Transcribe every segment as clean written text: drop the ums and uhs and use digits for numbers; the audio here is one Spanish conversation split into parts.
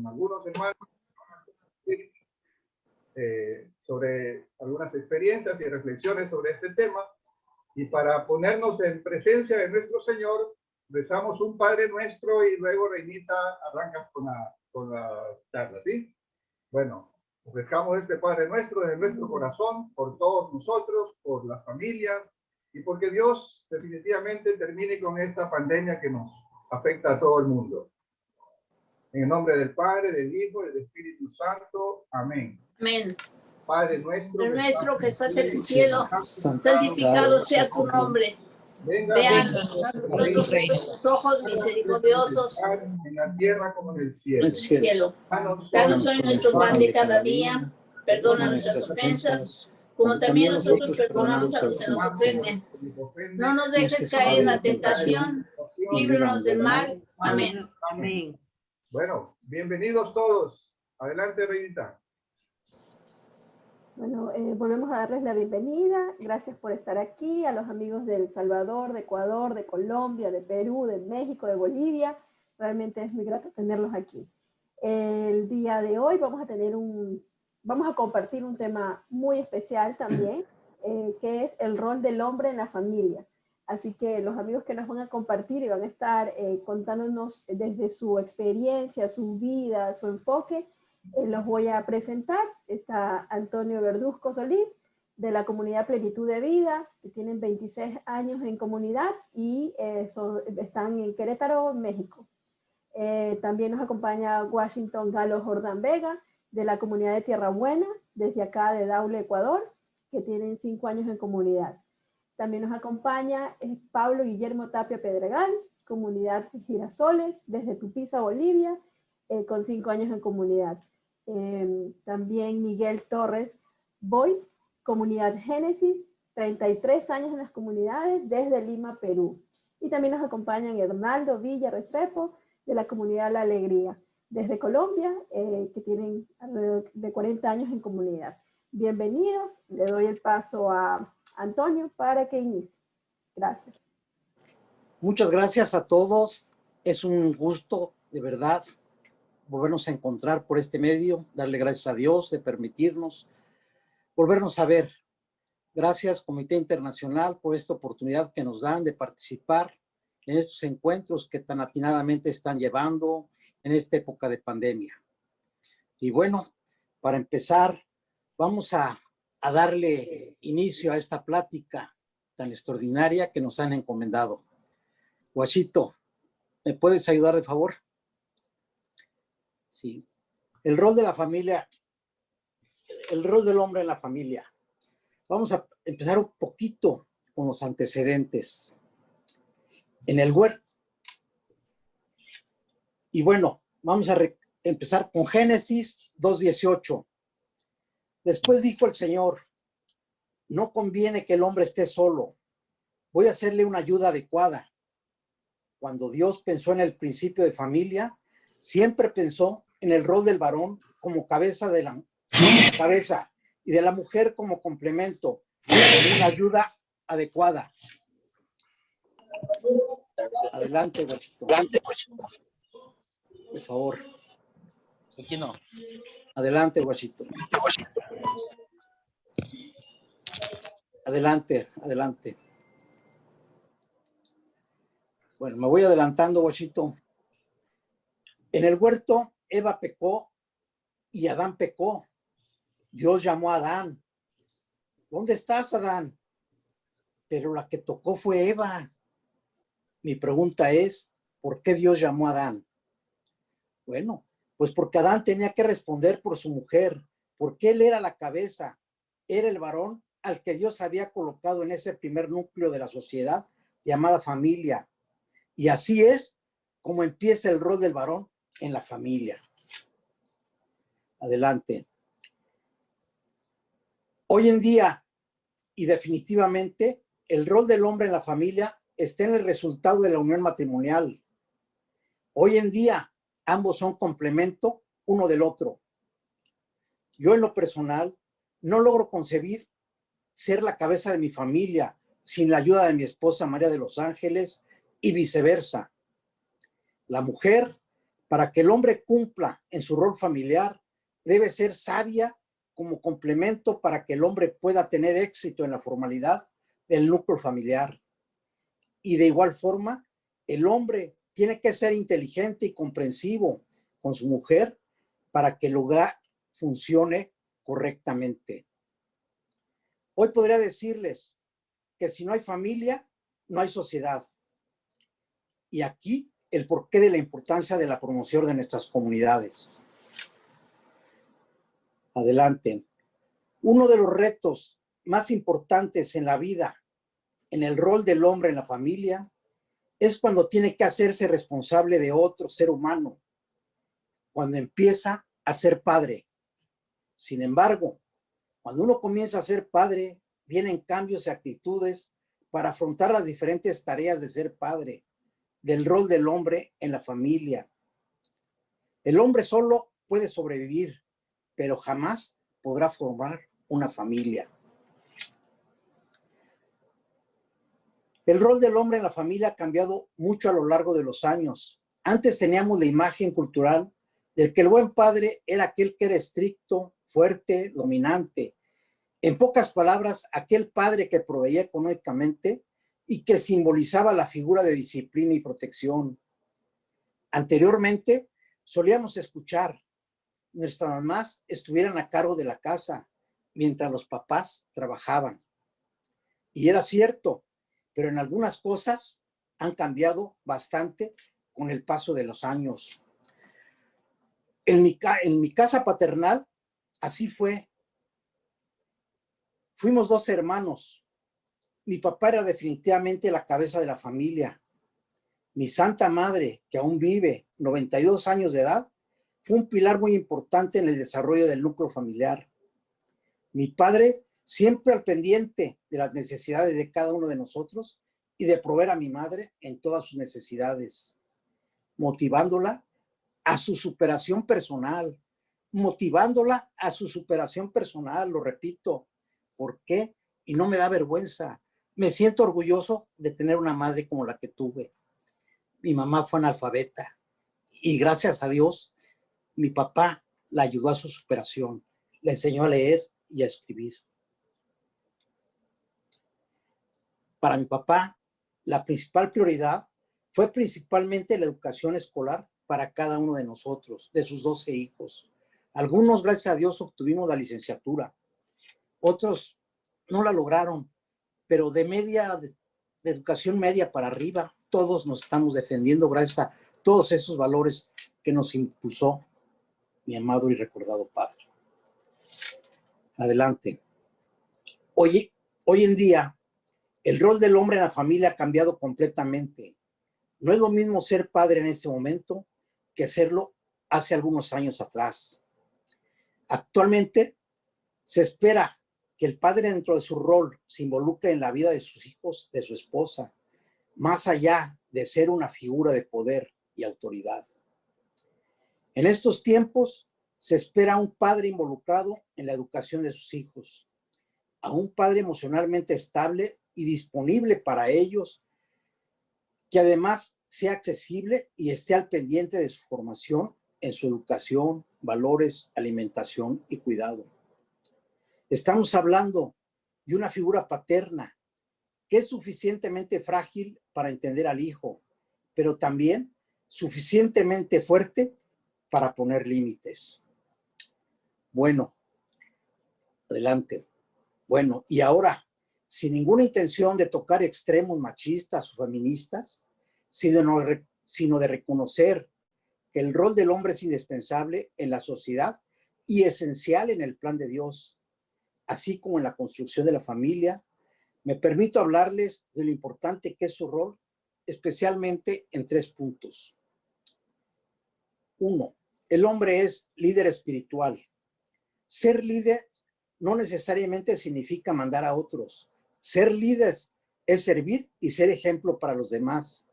con algunos hermanos sobre algunas experiencias y reflexiones sobre este tema. Y para ponernos en presencia de nuestro Señor, rezamos un Padre Nuestro y luego, Reinita, arrancas con la charla, ¿sí? Bueno, ofrezcamos este Padre Nuestro desde nuestro corazón, por todos nosotros, por las familias, y porque Dios definitivamente termine con esta pandemia que nos afecta a todo el mundo. En el nombre del Padre, del Hijo y del Espíritu Santo. Amén. Amén. Padre nuestro, que estás en el cielo, santificado sea tu nombre. Vean nuestros ojos misericordiosos en la tierra como en el cielo. Danos hoy nuestro pan de cada día, perdona nuestras ofensas, como también nosotros perdonamos a los que nos ofenden. No nos dejes caer en la tentación, líbranos del mal. Amén. Amén. Bueno, bienvenidos todos. Adelante, Reinita. Bueno, volvemos a darles la bienvenida. Gracias por estar aquí. A los amigos de El Salvador, de Ecuador, de Colombia, de Perú, de México, de Bolivia. Realmente es muy grato tenerlos aquí. El día de hoy vamos a compartir un tema muy especial también, que es el rol del hombre en la familia. Así que los amigos que nos van a compartir y van a estar contándonos desde su experiencia, su vida, su enfoque, los voy a presentar. Está Antonio Verduzco Solís, de la comunidad Plenitud de Vida, que tienen 26 años en comunidad y están en Querétaro, México. También nos acompaña Washington Galo Jordán Vega, de la comunidad de Tierra Buena, desde acá de Daule, Ecuador, que tienen 5 años en comunidad. También nos acompaña Pablo Guillermo Tapia Pedregal, comunidad Girasoles, desde Tupiza, Bolivia, con 5 años en comunidad. También Miguel Torres Boy, comunidad Génesis, 33 años en las comunidades desde Lima, Perú. Y también nos acompañan Hernaldo Villa Restrepo, de la comunidad La Alegría, desde Colombia, que tienen alrededor de 40 años en comunidad. Bienvenidos, le doy el paso a Antonio para que inicie. Gracias. Muchas gracias a todos. Es un gusto, de verdad, volvernos a encontrar por este medio, darle gracias a Dios de permitirnos volvernos a ver. Gracias, Comité Internacional, por esta oportunidad que nos dan de participar en estos encuentros que tan atinadamente están llevando en esta época de pandemia. Y bueno, para empezar, vamos a darle inicio a esta plática tan extraordinaria que nos han encomendado. Guachito, ¿me puedes ayudar de favor? Sí. El rol de la familia, el rol del hombre en la familia. Vamos a empezar un poquito con los antecedentes. En el huerto. Y bueno, vamos a empezar con Génesis 2:18. Después dijo el Señor, no conviene que el hombre esté solo. Voy a hacerle una ayuda adecuada. Cuando Dios pensó en el principio de familia, siempre pensó en el rol del varón como cabeza y de la mujer como complemento, como una ayuda adecuada. Adelante, Guachito. Por favor. Aquí no. Adelante, Guachito. Adelante, adelante. Bueno, me voy adelantando, Guachito. En el huerto, Eva pecó y Adán pecó. Dios llamó a Adán. ¿Dónde estás, Adán? Pero la que tocó fue Eva. Mi pregunta es, ¿por qué Dios llamó a Adán? Bueno, pues porque Adán tenía que responder por su mujer, porque él era la cabeza, era el varón al que Dios había colocado en ese primer núcleo de la sociedad llamada familia. Y así es como empieza el rol del varón en la familia. Adelante. Hoy en día, y definitivamente, el rol del hombre en la familia está en el resultado de la unión matrimonial. Hoy en día, ambos son complemento uno del otro. Yo en lo personal no logro concebir ser la cabeza de mi familia sin la ayuda de mi esposa María de los Ángeles y viceversa. La mujer Para que el hombre cumpla en su rol familiar, debe ser sabia como complemento para que el hombre pueda tener éxito en la formalidad del núcleo familiar. Y de igual forma, el hombre tiene que ser inteligente y comprensivo con su mujer para que el hogar funcione correctamente. Hoy podría decirles que si no hay familia, no hay sociedad. Y aquí el porqué de la importancia de la promoción de nuestras comunidades. Adelante. Uno de los retos más importantes en la vida, en el rol del hombre en la familia, es cuando tiene que hacerse responsable de otro ser humano, cuando empieza a ser padre. Sin embargo, cuando uno comienza a ser padre, vienen cambios de actitudes para afrontar las diferentes tareas de ser padre, del rol del hombre en la familia. El hombre solo puede sobrevivir, pero jamás podrá formar una familia. El rol del hombre en la familia ha cambiado mucho a lo largo de los años. Antes teníamos la imagen cultural del que el buen padre era aquel que era estricto, fuerte, dominante. En pocas palabras, aquel padre que proveía económicamente y que simbolizaba la figura de disciplina y protección. Anteriormente, solíamos escuchar nuestras mamás estuvieran a cargo de la casa mientras los papás trabajaban. Y era cierto, pero en algunas cosas han cambiado bastante con el paso de los años. En mi casa paternal, así fue. Fuimos 2 hermanos. Mi papá era definitivamente la cabeza de la familia. Mi santa madre, que aún vive, 92 años de edad, fue un pilar muy importante en el desarrollo del núcleo familiar. Mi padre, siempre al pendiente de las necesidades de cada uno de nosotros y de proveer a mi madre en todas sus necesidades, motivándola a su superación personal, lo repito. ¿Por qué? Y no me da vergüenza. Me siento orgulloso de tener una madre como la que tuve. Mi mamá fue analfabeta y gracias a Dios, mi papá la ayudó a su superación. Le enseñó a leer y a escribir. Para mi papá, la principal prioridad fue principalmente la educación escolar para cada uno de nosotros, de sus 12 hijos. Algunos, gracias a Dios, obtuvimos la licenciatura. Otros no la lograron, pero de educación media para arriba, todos nos estamos defendiendo gracias a todos esos valores que nos impuso mi amado y recordado padre. Adelante. Hoy en día, el rol del hombre en la familia ha cambiado completamente. No es lo mismo ser padre en este momento que serlo hace algunos años atrás. Actualmente, se espera que el padre dentro de su rol se involucre en la vida de sus hijos, de su esposa, más allá de ser una figura de poder y autoridad. En estos tiempos, se espera a un padre involucrado en la educación de sus hijos, a un padre emocionalmente estable y disponible para ellos, que además sea accesible y esté al pendiente de su formación en su educación, valores, alimentación y cuidado. Estamos hablando de una figura paterna que es suficientemente frágil para entender al hijo, pero también suficientemente fuerte para poner límites. Bueno, adelante. Bueno, y ahora, sin ninguna intención de tocar extremos machistas o feministas, sino de reconocer que el rol del hombre es indispensable en la sociedad y esencial en el plan de Dios, así como en la construcción de la familia, me permito hablarles de lo importante que es su rol, especialmente en 3 puntos. 1. El hombre es líder espiritual. Ser líder no necesariamente significa mandar a otros. Ser líder es servir y ser ejemplo para los demás.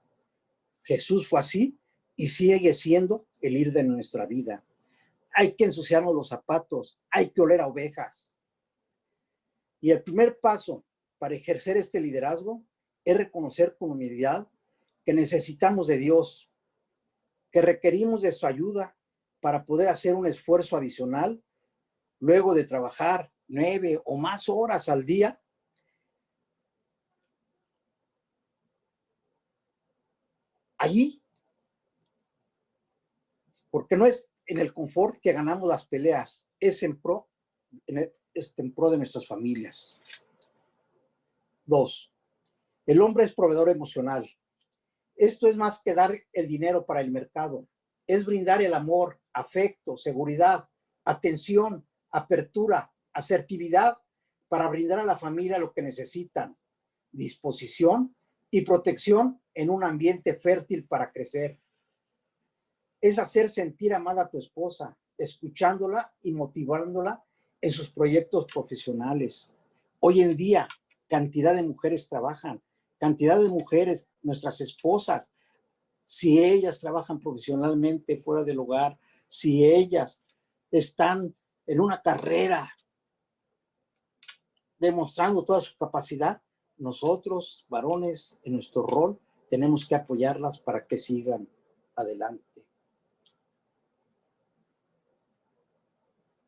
Jesús fue así y sigue siendo el líder de nuestra vida. Hay que ensuciarnos los zapatos, hay que oler a ovejas. Y el primer paso para ejercer este liderazgo es reconocer con humildad que necesitamos de Dios, que requerimos de su ayuda para poder hacer un esfuerzo adicional luego de trabajar 9 o más horas al día. Allí, porque no es en el confort que ganamos las peleas, es en pro de nuestras familias. 2. El hombre es proveedor emocional. Esto es más que dar el dinero para el mercado. Es brindar el amor, afecto, seguridad, atención, apertura, asertividad para brindar a la familia lo que necesitan, disposición y protección en un ambiente fértil para crecer. Es hacer sentir amada a tu esposa, escuchándola y motivándola en sus proyectos profesionales. Hoy en día, cantidad de mujeres trabajan, cantidad de mujeres, nuestras esposas, si ellas trabajan profesionalmente fuera del hogar, si ellas están en una carrera demostrando toda su capacidad, nosotros, varones, en nuestro rol, tenemos que apoyarlas para que sigan adelante.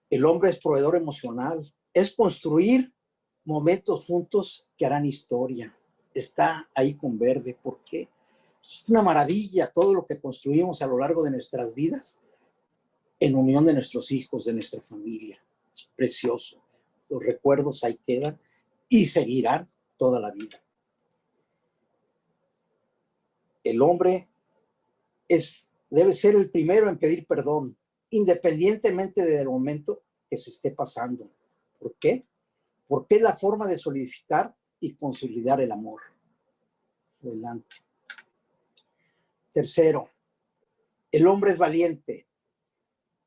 El hombre es proveedor emocional, es construir momentos juntos que harán historia. Está ahí con verde, ¿por qué? Es una maravilla todo lo que construimos a lo largo de nuestras vidas en unión de nuestros hijos, de nuestra familia. Es precioso. Los recuerdos ahí quedan y seguirán toda la vida. El hombre debe ser el primero en pedir perdón, independientemente del momento que se esté pasando. ¿Por qué? Porque es la forma de solidificar y consolidar el amor. Adelante. Tercero, el hombre es valiente.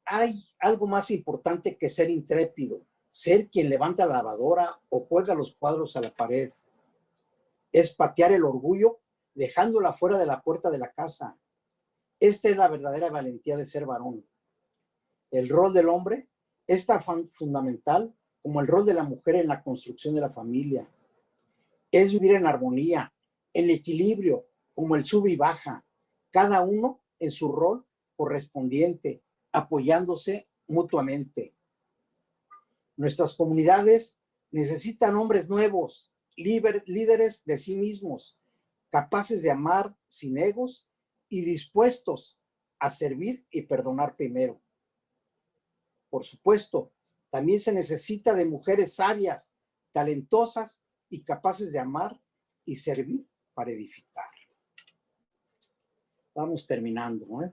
Hay algo más importante que ser intrépido, ser quien levanta la lavadora o cuelga los cuadros a la pared. Es patear el orgullo dejándola fuera de la puerta de la casa. Esta es la verdadera valentía de ser varón. El rol del hombre es tan fundamental como el rol de la mujer en la construcción de la familia. Es vivir en armonía, en equilibrio, como el sube y baja, cada uno en su rol correspondiente, apoyándose mutuamente. Nuestras comunidades necesitan hombres nuevos, líderes de sí mismos, capaces de amar sin egos y dispuestos a servir y perdonar primero. Por supuesto, también se necesita de mujeres sabias, talentosas y capaces de amar y servir para edificar. Vamos terminando, ¿eh?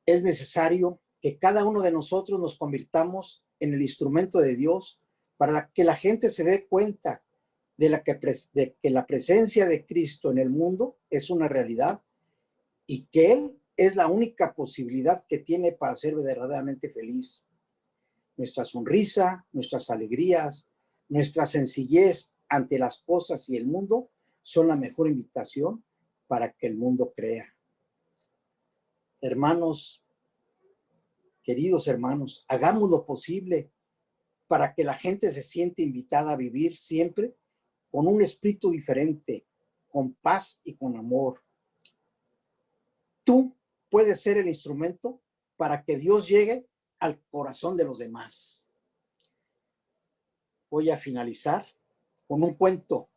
Es necesario que cada uno de nosotros nos convirtamos en el instrumento de Dios para que la gente se dé cuenta de que la presencia de Cristo en el mundo es una realidad y que Él es la única posibilidad que tiene para ser verdaderamente feliz. Nuestra sonrisa, nuestras alegrías, nuestra sencillez ante las cosas y el mundo son la mejor invitación para que el mundo crea. Hermanos, queridos hermanos, hagamos lo posible para que la gente se siente invitada a vivir siempre con un espíritu diferente, con paz y con amor. Tú puedes ser el instrumento para que Dios llegue al corazón de los demás. Voy a finalizar con un cuento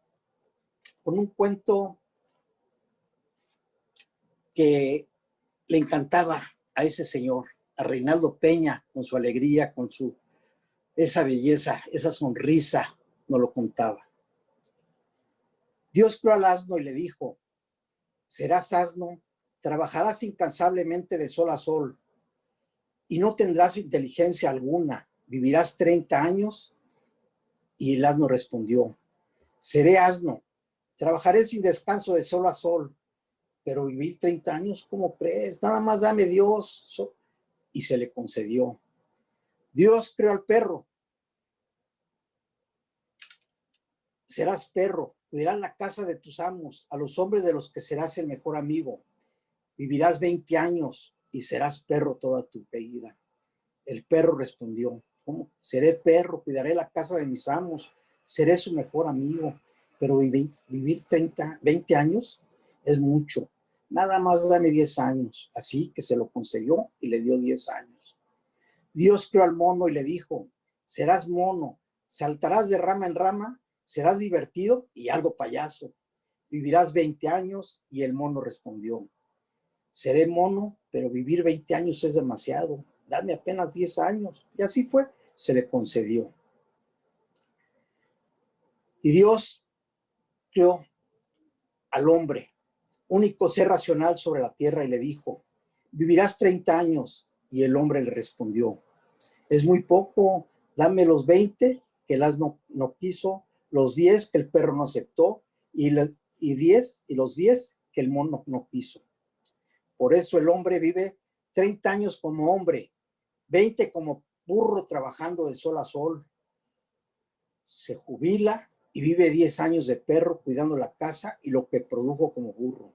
que le encantaba a ese señor, a Reinaldo Peña, con su alegría, con esa belleza, esa sonrisa, nos lo contaba. Dios creó al asno y le dijo: serás asno, trabajarás incansablemente de sol a sol y no tendrás inteligencia alguna, vivirás 30 años. Y el asno respondió: seré asno, trabajaré sin descanso de sol a sol, pero vivir 30 años, ¿cómo crees? Nada más dame Dios. Y se le concedió. Dios creó al perro. Serás perro, cuidarás la casa de tus amos, a los hombres de los que serás el mejor amigo. Vivirás 20 años y serás perro toda tu vida. El perro respondió: ¿cómo? Seré perro, cuidaré la casa de mis amos, seré su mejor amigo, pero vivir 20 años es mucho. nada más dame 10 años. Así que se lo concedió y le dio 10 años. Dios creó al mono y le dijo, serás mono, saltarás de rama en rama, serás divertido y algo payaso. Vivirás 20 años y el mono respondió, seré mono, pero vivir 20 años es demasiado. Dame apenas 10 años. Y así fue, se le concedió. Y Dios creó al hombre, único ser racional sobre la tierra, y le dijo, vivirás 30 años. Y el hombre le respondió, es muy poco, dame los 20 que el asno no quiso, los 10 que el perro no aceptó, y los 10 que el mono no quiso. Por eso el hombre vive 30 años como hombre, 20 como burro trabajando de sol a sol. Se jubila y vive 10 años de perro cuidando la casa y lo que produjo como burro.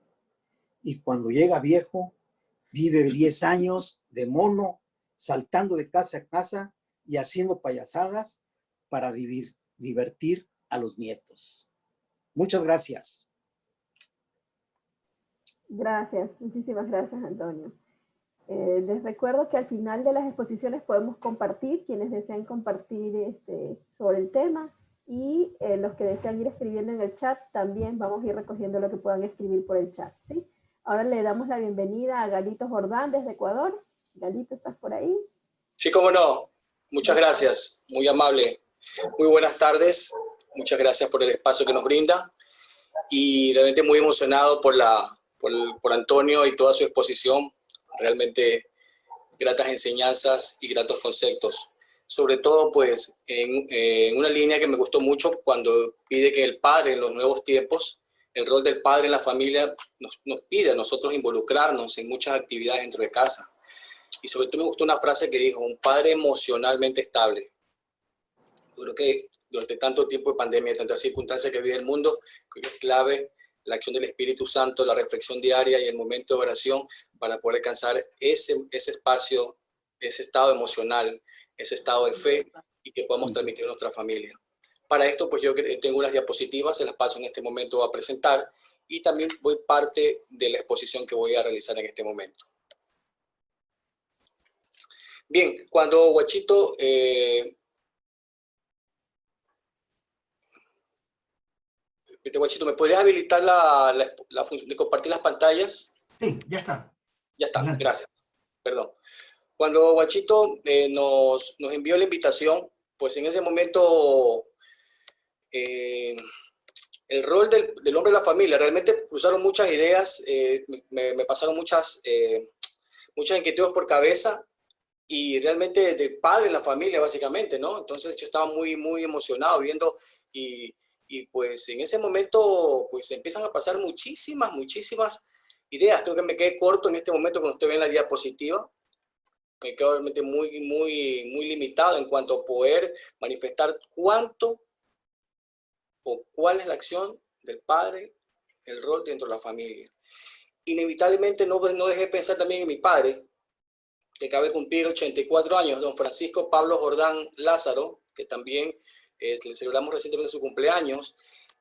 Y cuando llega viejo, vive 10 años de mono, saltando de casa a casa y haciendo payasadas para divertir a los nietos. Muchas gracias. Gracias, muchísimas gracias, Antonio. Les recuerdo que al final de las exposiciones podemos compartir, quienes desean compartir sobre el tema, y los que desean ir escribiendo en el chat, también vamos a ir recogiendo lo que puedan escribir por el chat, ¿sí? Ahora le damos la bienvenida a Galito Jordán desde Ecuador. Galito, ¿estás por ahí? Sí, cómo no. Muchas gracias, muy amable. Muy buenas tardes, muchas gracias por el espacio que nos brinda y realmente muy emocionado por Antonio y toda su exposición. Realmente gratas enseñanzas y gratos conceptos. Sobre todo, pues, en una línea que me gustó mucho cuando pide que el padre en los nuevos tiempos, el rol del padre en la familia nos pide a nosotros involucrarnos en muchas actividades dentro de casa. Y sobre todo me gustó una frase que dijo, un padre emocionalmente estable. Yo creo que durante tanto tiempo de pandemia, tantas circunstancias que vive el mundo, creo que es clave la acción del Espíritu Santo, la reflexión diaria y el momento de oración para poder alcanzar ese espacio, ese estado emocional, ese estado de fe y que podamos transmitir a nuestra familia. Para esto, pues yo tengo unas diapositivas, se las paso en este momento a presentar y también voy parte de la exposición que voy a realizar en este momento. Bien, cuando Guachito Guachito, ¿me podrías habilitar la función de compartir las pantallas? Sí, ya está. Ya está, Adelante. gracias. Perdón. Cuando Guachito nos envió la invitación, pues en ese momento el rol del hombre de la familia, realmente cruzaron muchas ideas, me pasaron muchas inquietudes por cabeza y realmente de padre en la familia, básicamente, ¿no? Entonces yo estaba muy, muy emocionado viendo y pues en ese momento pues empiezan a pasar muchísimas ideas. Creo que me quedé corto en este momento cuando usted ve en la diapositiva. Me quedo realmente muy limitado en cuanto a poder manifestar cuánto o cuál es la acción del padre, el rol dentro de la familia. Inevitablemente no dejé de pensar también en mi padre, que acaba de cumplir 84 años, don Francisco Pablo Jordán Lázaro, que también le celebramos recientemente su cumpleaños,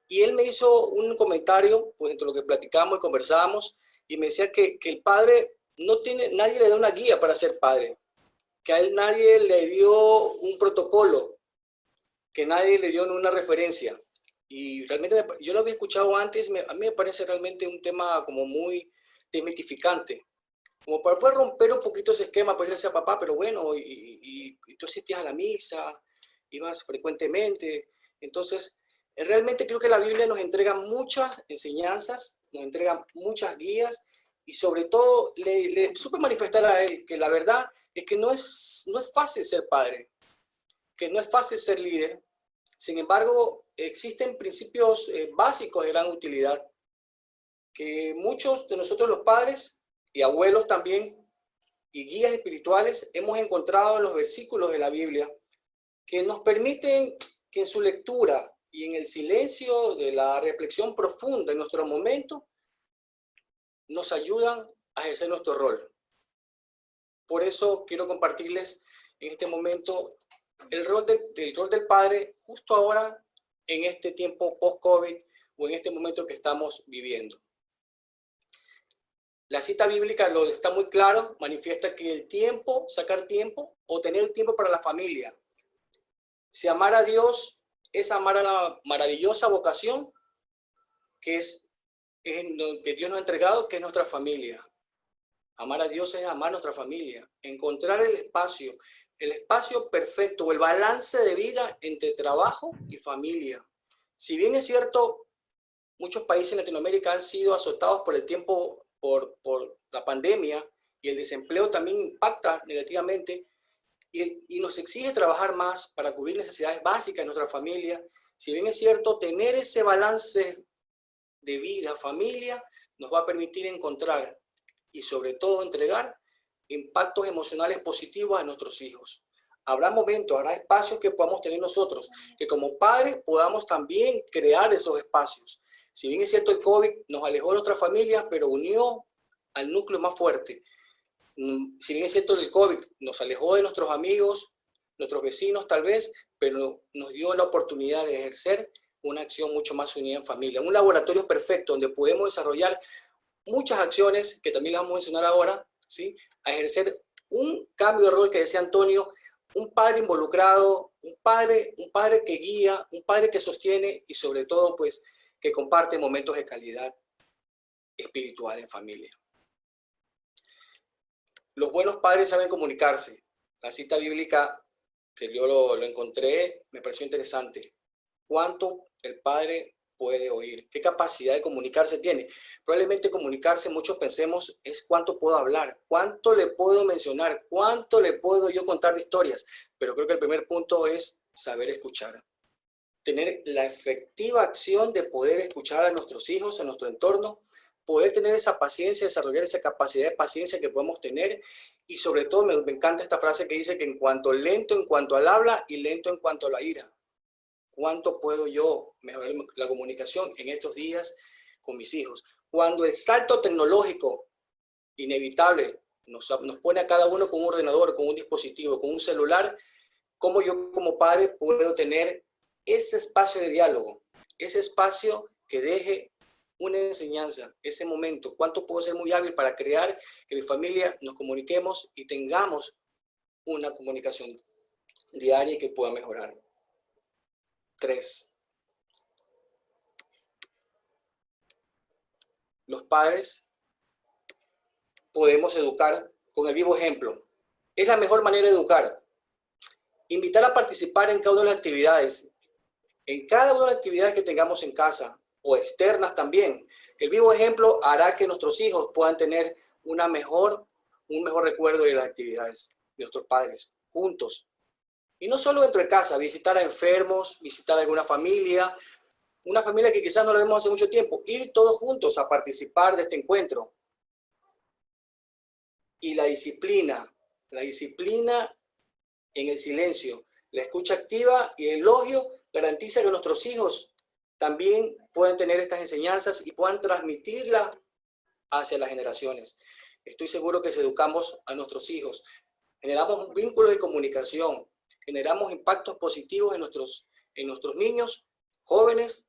y él me hizo un comentario, pues entre lo que platicamos y conversábamos, y me decía que el padre nadie le da una guía para ser padre, que a él nadie le dio un protocolo, que nadie le dio una referencia. Y realmente yo lo había escuchado antes, a mí me parece realmente un tema como muy desmitificante, como para poder romper un poquito ese esquema, pues decir a papá, pero bueno, y tú asistías a la misa, ibas frecuentemente. Entonces, realmente creo que la Biblia nos entrega muchas enseñanzas, nos entrega muchas guías, y sobre todo le supe manifestar a él que la verdad es que no es fácil ser padre, que no es fácil ser líder. Sin embargo, existen principios básicos de gran utilidad que muchos de nosotros los padres y abuelos también y guías espirituales hemos encontrado en los versículos de la Biblia que nos permiten que en su lectura y en el silencio de la reflexión profunda en nuestro momento nos ayudan a ejercer nuestro rol. Por eso quiero compartirles en este momento el rol del padre justo ahora en este tiempo post-COVID o en este momento que estamos viviendo. La cita bíblica lo está muy claro, manifiesta que el tiempo, sacar tiempo o tener tiempo para la familia. Si amar a Dios es amar a la maravillosa vocación que que Dios nos ha entregado, que es nuestra familia. Amar a Dios es amar a nuestra familia, encontrar el espacio perfecto o el balance de vida entre trabajo y familia. Si bien es cierto, muchos países en Latinoamérica han sido azotados por el tiempo, por la pandemia, y el desempleo también impacta negativamente y nos exige trabajar más para cubrir necesidades básicas de nuestra familia. Si bien es cierto, tener ese balance de vida, familia, nos va a permitir encontrar y sobre todo entregar impactos emocionales positivos a nuestros hijos. Habrá momentos, habrá espacios que podamos tener nosotros, que como padres podamos también crear esos espacios. Si bien es cierto, el COVID nos alejó de nuestra familia, pero unió al núcleo más fuerte. Si bien es cierto, el COVID nos alejó de nuestros amigos, nuestros vecinos tal vez, pero nos dio la oportunidad de ejercer una acción mucho más unida en familia. Un laboratorio perfecto donde podemos desarrollar muchas acciones, que también las vamos a mencionar ahora, ¿sí? A ejercer un cambio de rol que decía Antonio, un padre involucrado, un padre que guía, un padre que sostiene y sobre todo pues que comparte momentos de calidad espiritual en familia. Los buenos padres saben comunicarse. La cita bíblica que yo lo encontré me pareció interesante. ¿Cuánto el padre puede oír? ¿Qué capacidad de comunicarse tiene? Probablemente comunicarse, muchos pensemos, es cuánto puedo hablar, cuánto le puedo mencionar, cuánto le puedo yo contar de historias. Pero creo que el primer punto es saber escuchar. Tener la efectiva acción de poder escuchar a nuestros hijos, a nuestro entorno, poder tener esa paciencia, desarrollar esa capacidad de paciencia que podemos tener. Y sobre todo me encanta esta frase que dice que en cuanto lento en cuanto al habla y lento en cuanto a la ira. ¿Cuánto puedo yo mejorar la comunicación en estos días con mis hijos? Cuando el salto tecnológico inevitable nos pone a cada uno con un ordenador, con un dispositivo, con un celular, ¿cómo yo como padre puedo tener ese espacio de diálogo? Ese espacio que deje una enseñanza, ese momento. ¿Cuánto puedo ser muy hábil para crear que mi familia nos comuniquemos y tengamos una comunicación diaria y que pueda mejorar? 3. Los padres podemos educar con el vivo ejemplo. Es la mejor manera de educar. Invitar a participar en cada una de las actividades. En cada una de las actividades que tengamos en casa o externas también. El vivo ejemplo hará que nuestros hijos puedan tener un mejor recuerdo de las actividades de nuestros padres juntos. Y no solo dentro de casa, visitar a enfermos, visitar a alguna familia, una familia que quizás no la vemos hace mucho tiempo, ir todos juntos a participar de este encuentro. Y la disciplina en el silencio, la escucha activa y el elogio garantiza que nuestros hijos también puedan tener estas enseñanzas y puedan transmitirlas hacia las generaciones. Estoy seguro que si educamos a nuestros hijos, generamos vínculos de comunicación, generamos impactos positivos en nuestros niños, jóvenes,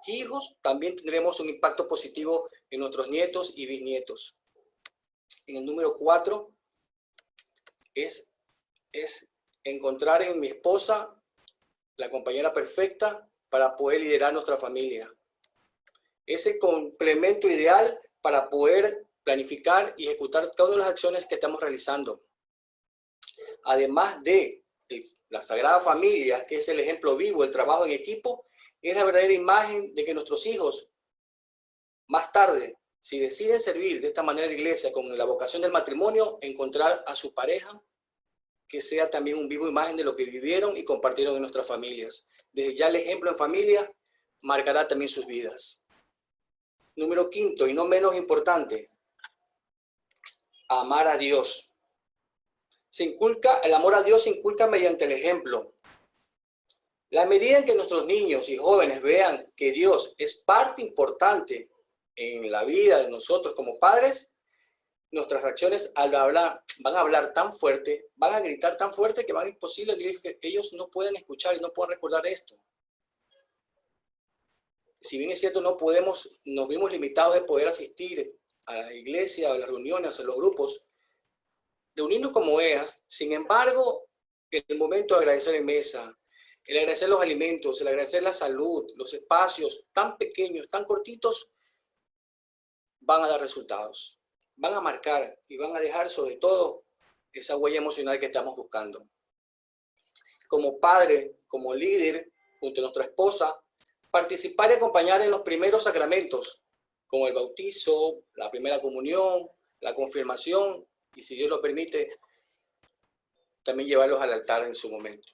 hijos, también tendremos un impacto positivo en nuestros nietos y bisnietos. En el número 4 es encontrar en mi esposa la compañera perfecta para poder liderar nuestra familia. Ese complemento ideal para poder planificar y ejecutar todas las acciones que estamos realizando. Además de la Sagrada Familia, que es el ejemplo vivo, el trabajo en equipo, es la verdadera imagen de que nuestros hijos, más tarde, si deciden servir de esta manera a la iglesia, con la vocación del matrimonio, encontrar a su pareja, que sea también un vivo imagen de lo que vivieron y compartieron en nuestras familias. Desde ya el ejemplo en familia marcará también sus vidas. Número 5, y no menos importante, amar a Dios. El amor a Dios se inculca mediante el ejemplo. La medida en que nuestros niños y jóvenes vean que Dios es parte importante en la vida de nosotros como padres, nuestras acciones van a hablar tan fuerte, van a gritar tan fuerte que va a ser imposible que ellos no puedan escuchar y no puedan recordar esto. Si bien es cierto, nos vimos limitados de poder asistir a la iglesia, a las reuniones, a los grupos, reunirnos como ellas. Sin embargo, el momento de agradecer en mesa, el agradecer los alimentos, el agradecer la salud, los espacios tan pequeños, tan cortitos, van a dar resultados. Van a marcar y van a dejar sobre todo esa huella emocional que estamos buscando. Como padre, como líder, junto a nuestra esposa, participar y acompañar en los primeros sacramentos, como el bautizo, la primera comunión, la confirmación, y si Dios lo permite, también llevarlos al altar en su momento.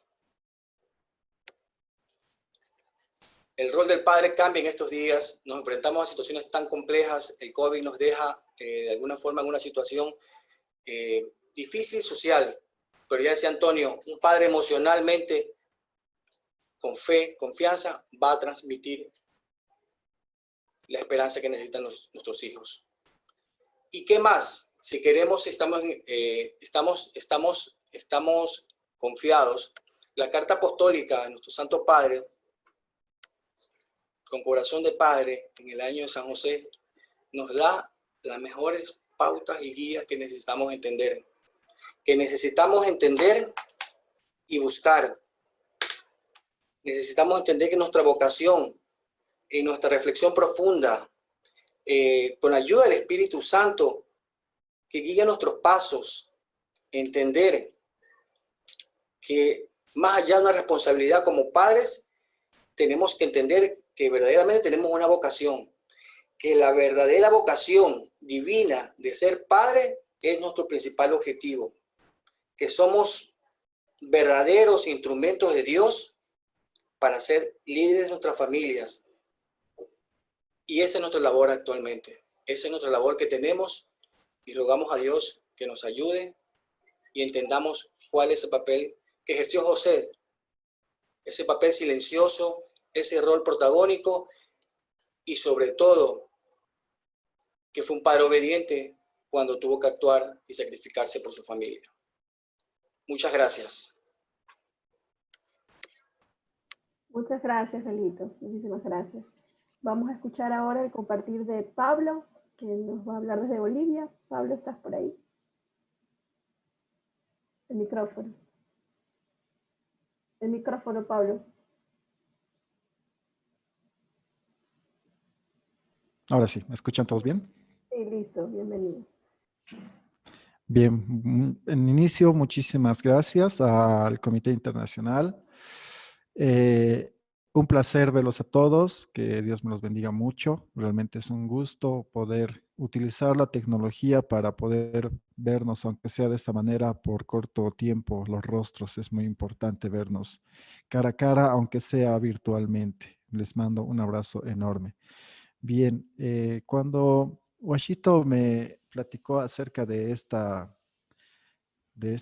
El rol del padre cambia en estos días, nos enfrentamos a situaciones tan complejas, el COVID nos deja de alguna forma en una situación difícil social, pero ya decía Antonio, un padre emocionalmente, con fe, confianza, va a transmitir la esperanza que necesitan nuestros hijos. ¿Y qué más? Si queremos, estamos confiados, la carta apostólica de nuestro Santo Padre, con corazón de padre, en el año de San José, nos da las mejores pautas y guías que necesitamos entender. Y buscar. Necesitamos entender que nuestra vocación, en nuestra reflexión profunda, con la ayuda del Espíritu Santo, que guía nuestros pasos, entender que más allá de una responsabilidad como padres, tenemos que entender que verdaderamente tenemos una vocación, que la verdadera vocación divina de ser padre es nuestro principal objetivo, que somos verdaderos instrumentos de Dios para ser líderes de nuestras familias. Y esa es nuestra labor actualmente, esa es nuestra labor que tenemos y rogamos a Dios que nos ayude y entendamos cuál es el papel que ejerció José, ese papel silencioso, ese rol protagónico y sobre todo que fue un padre obediente cuando tuvo que actuar y sacrificarse por su familia. Muchas gracias. Muchas gracias, Elito. Muchísimas gracias. Vamos a escuchar ahora el compartir de Pablo, que nos va a hablar desde Bolivia. Pablo, ¿estás por ahí? El micrófono. El micrófono, Pablo. Ahora sí, ¿me escuchan todos bien? Sí, listo. Bienvenido. Bien, en inicio, muchísimas gracias al Comité Internacional. Un placer verlos a todos, que Dios me los bendiga mucho. Realmente es un gusto poder utilizar la tecnología para poder vernos, aunque sea de esta manera, por corto tiempo, los rostros. Es muy importante vernos cara a cara, aunque sea virtualmente. Les mando un abrazo enorme. Bien, cuando Washito me platicó acerca de esta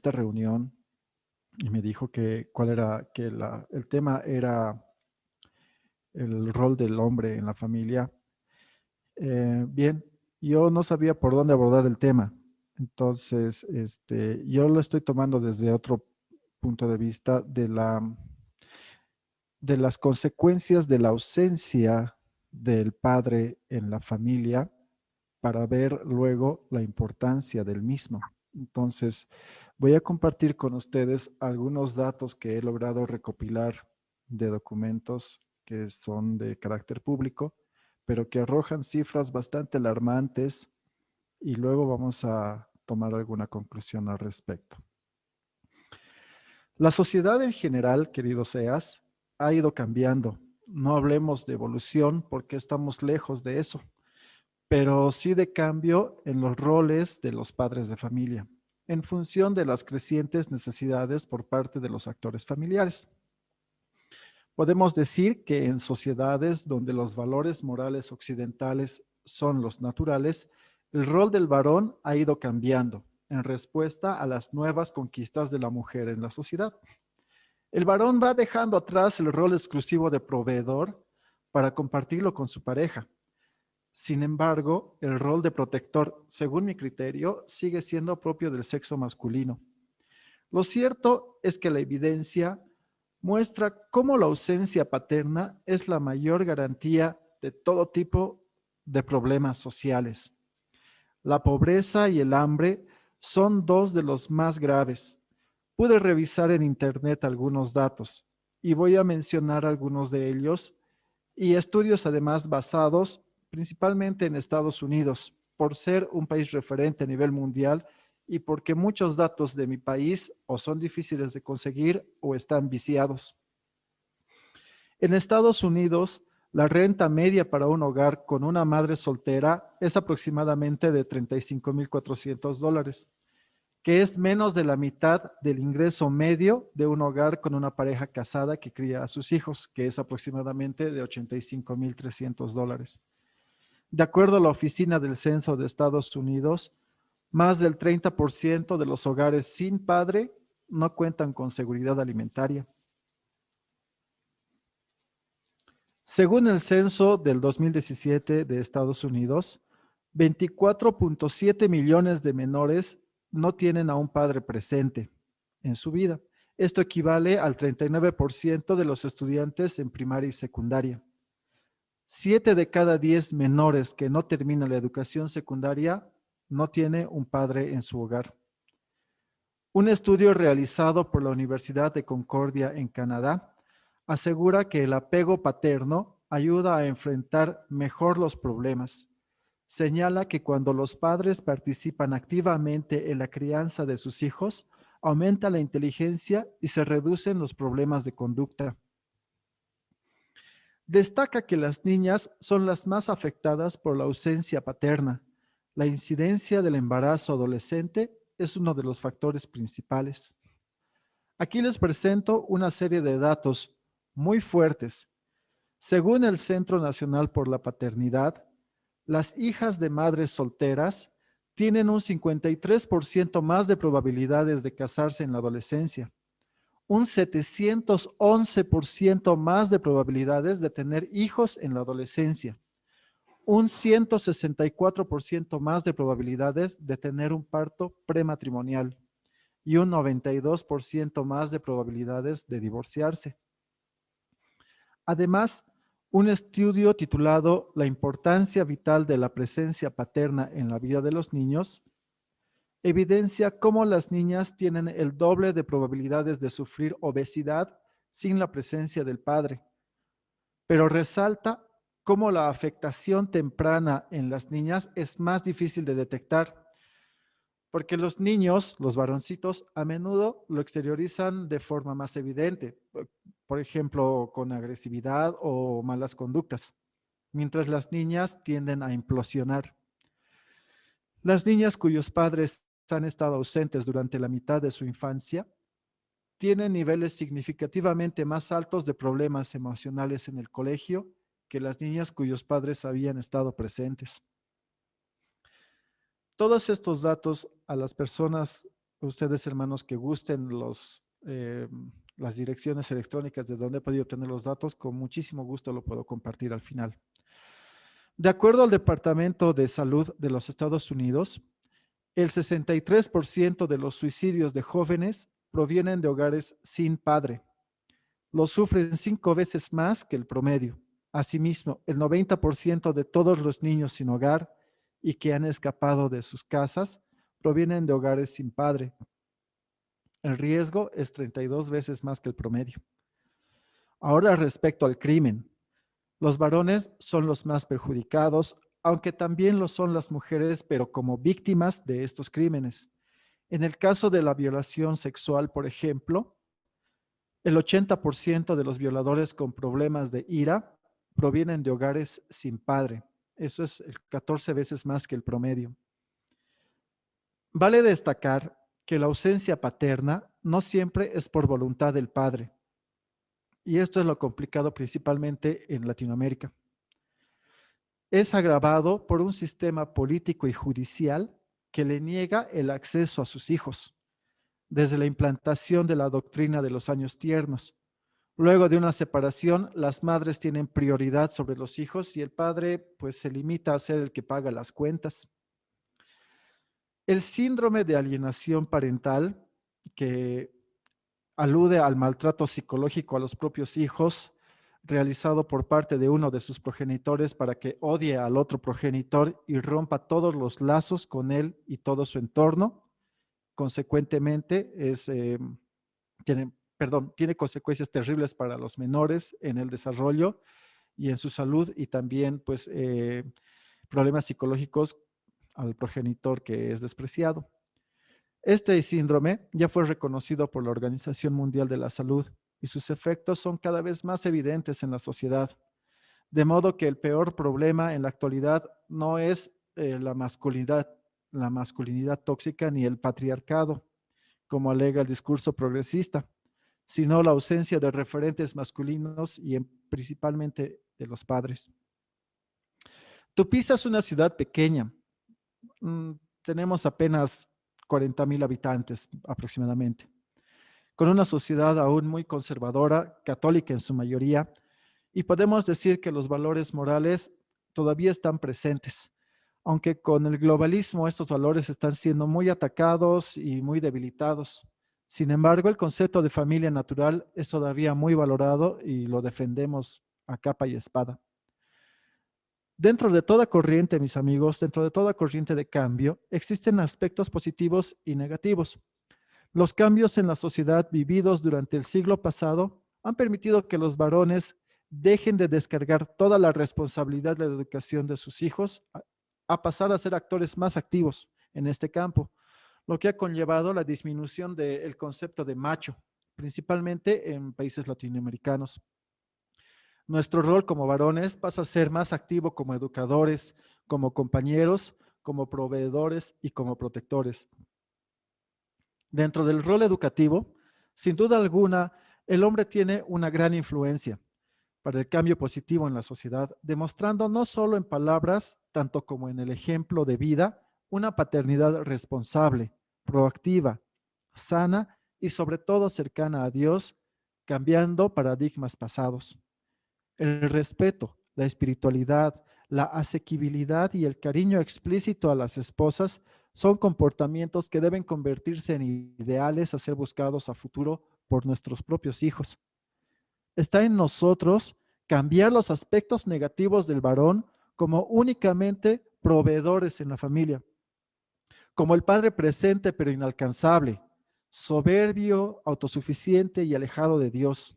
reunión y me dijo que el tema era el rol del hombre en la familia, bien, yo no sabía por dónde abordar el tema. Entonces, yo lo estoy tomando desde otro punto de vista de las consecuencias de la ausencia del padre en la familia para ver luego la importancia del mismo. Entonces, voy a compartir con ustedes algunos datos que he logrado recopilar de documentos que son de carácter público, pero que arrojan cifras bastante alarmantes y luego vamos a tomar alguna conclusión al respecto. La sociedad en general, queridos EAS, ha ido cambiando. No hablemos de evolución porque estamos lejos de eso, pero sí de cambio en los roles de los padres de familia, en función de las crecientes necesidades por parte de los actores familiares. Podemos decir que en sociedades donde los valores morales occidentales son los naturales, el rol del varón ha ido cambiando en respuesta a las nuevas conquistas de la mujer en la sociedad. El varón va dejando atrás el rol exclusivo de proveedor para compartirlo con su pareja. Sin embargo, el rol de protector, según mi criterio, sigue siendo propio del sexo masculino. Lo cierto es que la evidencia muestra cómo la ausencia paterna es la mayor garantía de todo tipo de problemas sociales. La pobreza y el hambre son dos de los más graves. Pude revisar en internet algunos datos y voy a mencionar algunos de ellos y estudios además basados principalmente en Estados Unidos, por ser un país referente a nivel mundial y porque muchos datos de mi país o son difíciles de conseguir o están viciados. En Estados Unidos, la renta media para un hogar con una madre soltera es aproximadamente de $35,400, que es menos de la mitad del ingreso medio de un hogar con una pareja casada que cría a sus hijos, que es aproximadamente de $85,300. De acuerdo a la Oficina del Censo de Estados Unidos, más del 30% de los hogares sin padre no cuentan con seguridad alimentaria. Según el censo del 2017 de Estados Unidos, 24.7 millones de menores no tienen a un padre presente en su vida. Esto equivale al 39% de los estudiantes en primaria y secundaria. 7 de cada 10 menores que no terminan la educación secundaria no tiene un padre en su hogar. Un estudio realizado por la Universidad de Concordia en Canadá asegura que el apego paterno ayuda a enfrentar mejor los problemas. Señala que cuando los padres participan activamente en la crianza de sus hijos, aumenta la inteligencia y se reducen los problemas de conducta. Destaca que las niñas son las más afectadas por la ausencia paterna. La incidencia del embarazo adolescente es uno de los factores principales. Aquí les presento una serie de datos muy fuertes. Según el Centro Nacional por la Paternidad, las hijas de madres solteras tienen un 53% más de probabilidades de casarse en la adolescencia, un 711% más de probabilidades de tener hijos en la adolescencia, un 164% más de probabilidades de tener un parto prematrimonial y un 92% más de probabilidades de divorciarse. Además, un estudio titulado La importancia vital de la presencia paterna en la vida de los niños evidencia cómo las niñas tienen el doble de probabilidades de sufrir obesidad sin la presencia del padre, pero resalta cómo la afectación temprana en las niñas es más difícil de detectar, porque los niños, los varoncitos, a menudo lo exteriorizan de forma más evidente, por ejemplo, con agresividad o malas conductas, mientras las niñas tienden a implosionar. Las niñas cuyos padres han estado ausentes durante la mitad de su infancia tienen niveles significativamente más altos de problemas emocionales en el colegio que las niñas cuyos padres habían estado presentes. Todos estos datos a las personas, ustedes hermanos que gusten las direcciones electrónicas de donde he podido obtener los datos, con muchísimo gusto lo puedo compartir al final. De acuerdo al Departamento de Salud de los Estados Unidos, el 63% de los suicidios de jóvenes provienen de hogares sin padre. Los sufren 5 veces más que el promedio. Asimismo, el 90% de todos los niños sin hogar y que han escapado de sus casas provienen de hogares sin padre. El riesgo es 32 veces más que el promedio. Ahora, respecto al crimen, los varones son los más perjudicados, aunque también lo son las mujeres, pero como víctimas de estos crímenes. En el caso de la violación sexual, por ejemplo, el 80% de los violadores con problemas de ira provienen de hogares sin padre. Eso es 14 veces más que el promedio. Vale destacar que la ausencia paterna no siempre es por voluntad del padre. Y esto es lo complicado principalmente en Latinoamérica. Es agravado por un sistema político y judicial que le niega el acceso a sus hijos, desde la implantación de la doctrina de los años tiernos. Luego de una separación, las madres tienen prioridad sobre los hijos y el padre pues se limita a ser el que paga las cuentas. El síndrome de alienación parental, que alude al maltrato psicológico a los propios hijos, realizado por parte de uno de sus progenitores para que odie al otro progenitor y rompa todos los lazos con él y todo su entorno. Consecuentemente, tiene consecuencias terribles para los menores en el desarrollo y en su salud, y también pues problemas psicológicos al progenitor que es despreciado. Este síndrome ya fue reconocido por la Organización Mundial de la Salud y sus efectos son cada vez más evidentes en la sociedad. De modo que el peor problema en la actualidad no es la masculinidad tóxica ni el patriarcado, como alega el discurso progresista, sino la ausencia de referentes masculinos y principalmente de los padres. Tupiza es una ciudad pequeña. Tenemos apenas 40,000 habitantes aproximadamente, con una sociedad aún muy conservadora, católica en su mayoría, y podemos decir que los valores morales todavía están presentes, aunque con el globalismo estos valores están siendo muy atacados y muy debilitados. Sin embargo, el concepto de familia natural es todavía muy valorado y lo defendemos a capa y espada. Dentro de toda corriente, mis amigos, dentro de toda corriente de cambio, existen aspectos positivos y negativos. Los cambios en la sociedad vividos durante el siglo pasado han permitido que los varones dejen de descargar toda la responsabilidad de la educación de sus hijos a pasar a ser actores más activos en este campo, lo que ha conllevado la disminución del concepto de macho, principalmente en países latinoamericanos. Nuestro rol como varones pasa a ser más activo como educadores, como compañeros, como proveedores y como protectores. Dentro del rol educativo, sin duda alguna, el hombre tiene una gran influencia para el cambio positivo en la sociedad, demostrando no solo en palabras, tanto como en el ejemplo de vida, una paternidad responsable, proactiva, sana y sobre todo cercana a Dios, cambiando paradigmas pasados. El respeto, la espiritualidad, la asequibilidad y el cariño explícito a las esposas son comportamientos que deben convertirse en ideales a ser buscados a futuro por nuestros propios hijos. Está en nosotros cambiar los aspectos negativos del varón como únicamente proveedores en la familia, como el padre presente pero inalcanzable, soberbio, autosuficiente y alejado de Dios.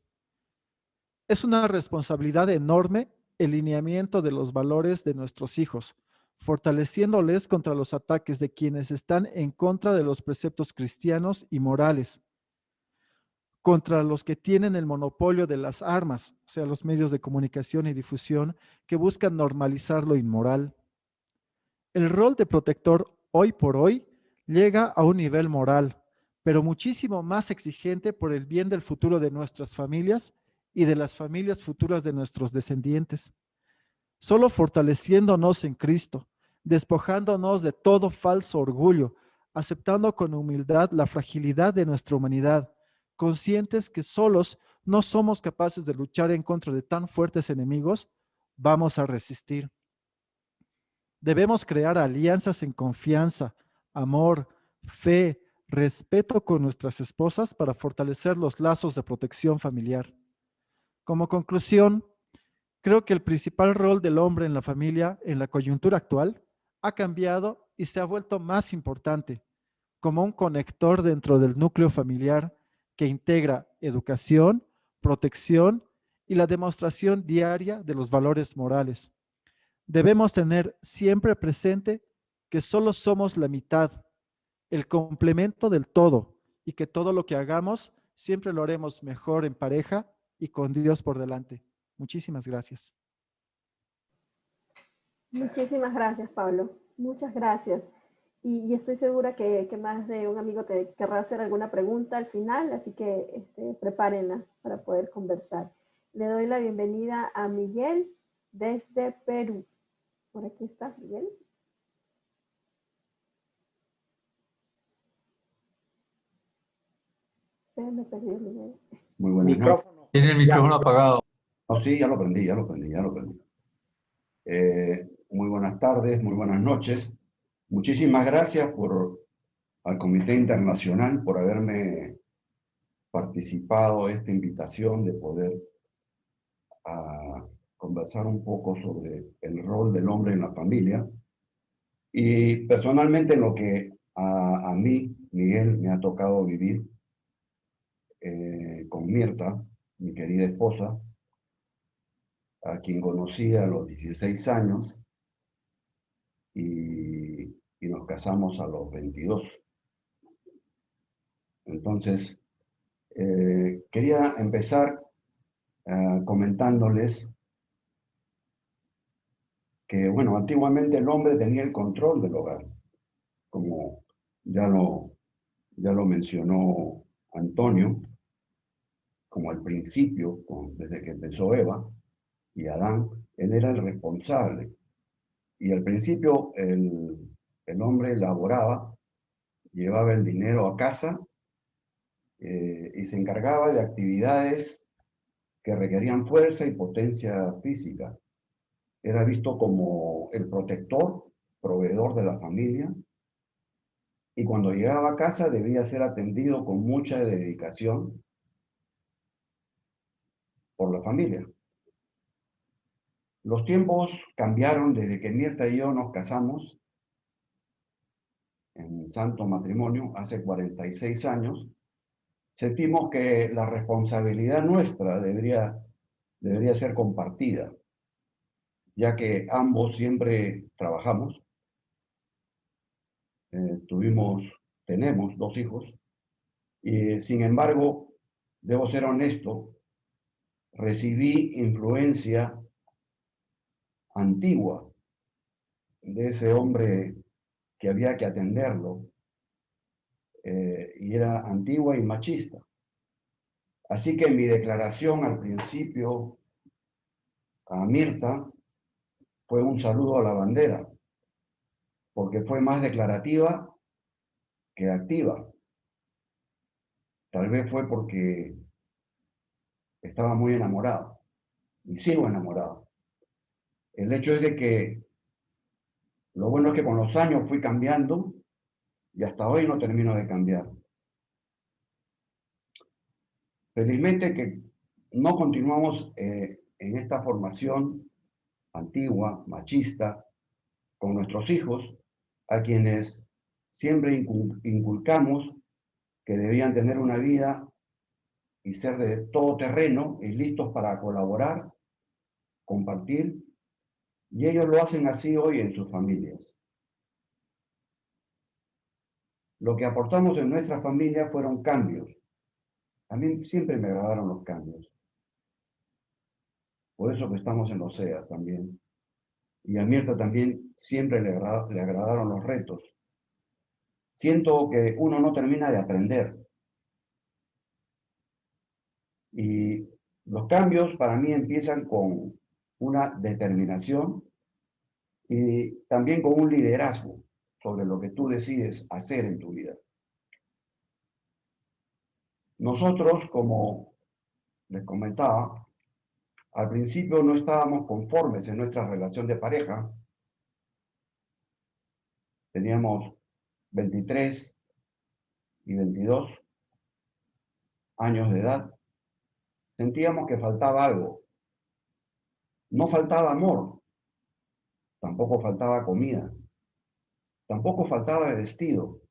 Es una responsabilidad enorme el lineamiento de los valores de nuestros hijos, fortaleciéndoles contra los ataques de quienes están en contra de los preceptos cristianos y morales, contra los que tienen el monopolio de las armas, o sea, los medios de comunicación y difusión que buscan normalizar lo inmoral. El rol de protector hoy por hoy llega a un nivel moral, pero muchísimo más exigente por el bien del futuro de nuestras familias y de las familias futuras de nuestros descendientes. Solo fortaleciéndonos en Cristo, despojándonos de todo falso orgullo, aceptando con humildad la fragilidad de nuestra humanidad, conscientes que solos no somos capaces de luchar en contra de tan fuertes enemigos, vamos a resistir. Debemos crear alianzas en confianza, amor, fe, respeto con nuestras esposas para fortalecer los lazos de protección familiar. Como conclusión, creo que el principal rol del hombre en la familia, en la coyuntura actual, ha cambiado y se ha vuelto más importante, como un conector dentro del núcleo familiar que integra educación, protección y la demostración diaria de los valores morales. Debemos tener siempre presente que solo somos la mitad, el complemento del todo, y que todo lo que hagamos siempre lo haremos mejor en pareja y con Dios por delante. Muchísimas gracias. Muchísimas gracias, Pablo. Muchas gracias. Y estoy segura que más de un amigo te querrá hacer alguna pregunta al final, así que prepárenla para poder conversar. Le doy la bienvenida a Miguel desde Perú. Por aquí está, Miguel. Se me perdió, Miguel. Muy buenas noches. Tiene el micrófono apagado. Oh, sí, ya lo prendí. Muy buenas tardes, muy buenas noches. Muchísimas gracias al Comité Internacional por haberme participado esta invitación de poder a conversar un poco sobre el rol del hombre en la familia. Y personalmente lo que a mí, Miguel, me ha tocado vivir con Mirta, mi querida esposa, a quien conocí a los 16 años y nos casamos a los 22. Entonces, quería empezar comentándoles que, bueno, antiguamente el hombre tenía el control del hogar, como ya lo mencionó Antonio, como al principio, desde que empezó Eva y Adán, él era el responsable. Y al principio el hombre laboraba, llevaba el dinero a casa y se encargaba de actividades que requerían fuerza y potencia física. Era visto como el protector, proveedor de la familia, y cuando llegaba a casa debía ser atendido con mucha dedicación por la familia. Los tiempos cambiaron desde que Mirta y yo nos casamos en santo matrimonio hace 46 años. Sentimos que la responsabilidad nuestra debería ser compartida, ya que ambos siempre trabajamos. Tenemos 2 hijos, y sin embargo, debo ser honesto, recibí influencia antigua de ese hombre que había que atenderlo, y era antigua y machista. Así que mi declaración al principio a Mirta fue un saludo a la bandera, porque fue más declarativa que activa. Tal vez fue porque estaba muy enamorado, y sigo enamorado. El hecho es de que lo bueno es que con los años fui cambiando, y hasta hoy no termino de cambiar. Felizmente que no continuamos en esta formación antigua, machista, con nuestros hijos, a quienes siempre inculcamos que debían tener una vida y ser de todo terreno y listos para colaborar, compartir, y ellos lo hacen así hoy en sus familias. Lo que aportamos en nuestra familia fueron cambios. A mí siempre me agradaron los cambios. Por eso que estamos en los CEAS también. Y a Mirta también siempre le agradaron los retos. Siento que uno no termina de aprender. Y los cambios para mí empiezan con una determinación y también con un liderazgo sobre lo que tú decides hacer en tu vida. Nosotros, como les comentaba, al principio no estábamos conformes en nuestra relación de pareja. Teníamos 23 y 22 años de edad. Sentíamos que faltaba algo. No faltaba amor, tampoco faltaba comida, tampoco faltaba el vestido.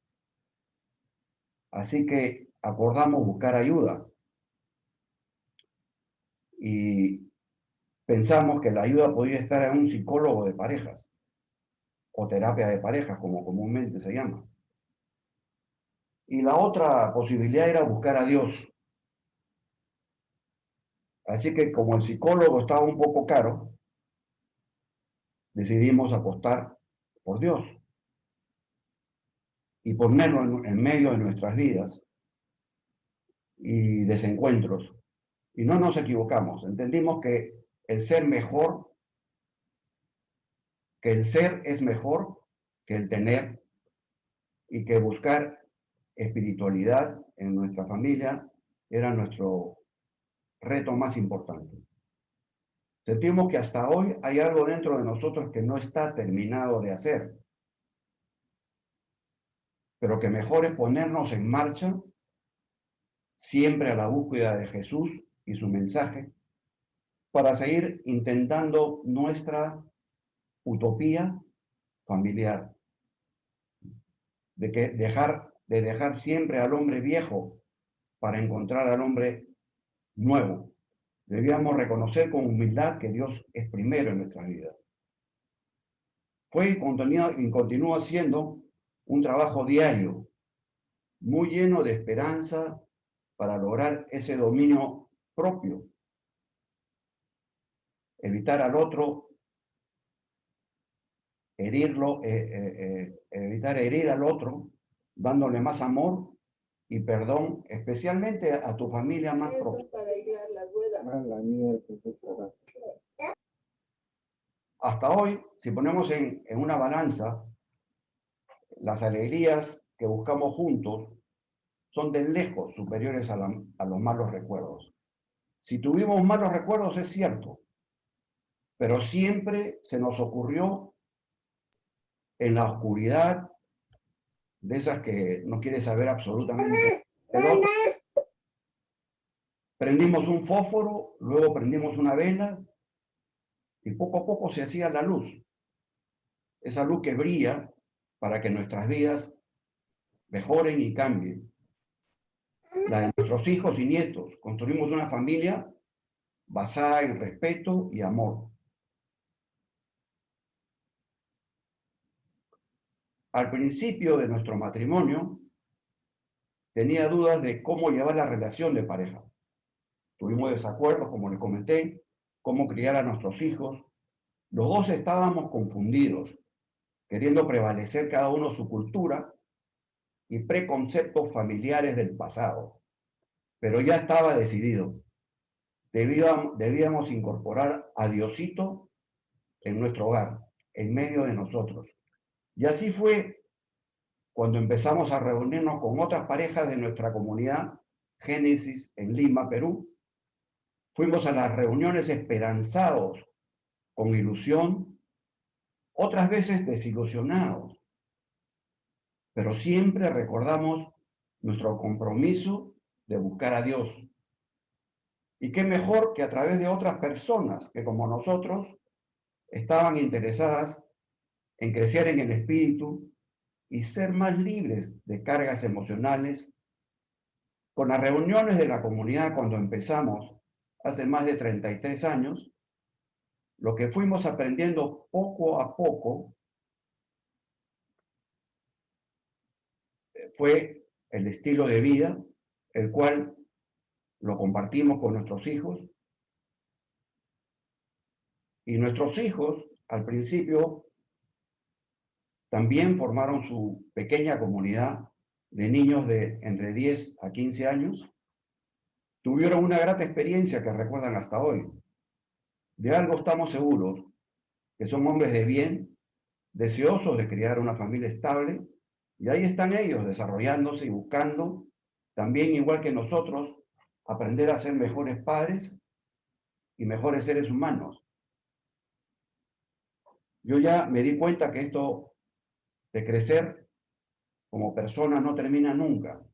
Así que acordamos buscar ayuda y pensamos que la ayuda podía estar en un psicólogo de parejas o terapia de parejas, como comúnmente se llama. Y la otra posibilidad era buscar a Dios. Así que como el psicólogo estaba un poco caro, decidimos apostar por Dios y ponerlo en medio de nuestras vidas y desencuentros. Y no nos equivocamos, entendimos que el ser es mejor que el tener, y que buscar espiritualidad en nuestra familia era nuestro reto más importante. Sentimos que hasta hoy hay algo dentro de nosotros que no está terminado de hacer, pero que mejor es ponernos en marcha siempre a la búsqueda de Jesús y su mensaje, para seguir intentando nuestra utopía familiar, de dejar siempre al hombre viejo para encontrar al hombre nuevo. Debíamos reconocer con humildad que Dios es primero en nuestras vidas. Fue y continúa siendo un trabajo diario, muy lleno de esperanza para lograr ese dominio propio. Evitar al otro, evitar herir al otro, dándole más amor y perdón, especialmente a tu familia más próxima. Hasta hoy, si ponemos en una balanza, las alegrías que buscamos juntos son de lejos superiores a los malos recuerdos. Si tuvimos malos recuerdos, es cierto, pero siempre se nos ocurrió en la oscuridad, de esas que no quiere saber absolutamente el otro. Prendimos un fósforo, luego prendimos una vela, y poco a poco se hacía la luz. Esa luz que brilla para que nuestras vidas mejoren y cambien. La de nuestros hijos y nietos. Construimos una familia basada en respeto y amor. Al principio de nuestro matrimonio, tenía dudas de cómo llevar la relación de pareja. Tuvimos desacuerdos, como les comenté, cómo criar a nuestros hijos. Los dos estábamos confundidos, queriendo prevalecer cada uno su cultura y preconceptos familiares del pasado. Pero ya estaba decidido. Debíamos incorporar a Diosito en nuestro hogar, en medio de nosotros. Y así fue cuando empezamos a reunirnos con otras parejas de nuestra comunidad, Génesis, en Lima, Perú. Fuimos a las reuniones esperanzados, con ilusión, otras veces desilusionados, pero siempre recordamos nuestro compromiso de buscar a Dios. Y qué mejor que a través de otras personas que, como nosotros, estaban interesadas en crecer en el espíritu y ser más libres de cargas emocionales. Con las reuniones de la comunidad, cuando empezamos hace más de 33 años, lo que fuimos aprendiendo poco a poco fue el estilo de vida, el cual lo compartimos con nuestros hijos. Y nuestros hijos, al principio, también formaron su pequeña comunidad de niños de entre 10 a 15 años. Tuvieron una grata experiencia que recuerdan hasta hoy. De algo estamos seguros, que son hombres de bien, deseosos de criar una familia estable, y ahí están ellos desarrollándose y buscando, también igual que nosotros, aprender a ser mejores padres y mejores seres humanos. Yo ya me di cuenta que esto de crecer como persona no termina nunca.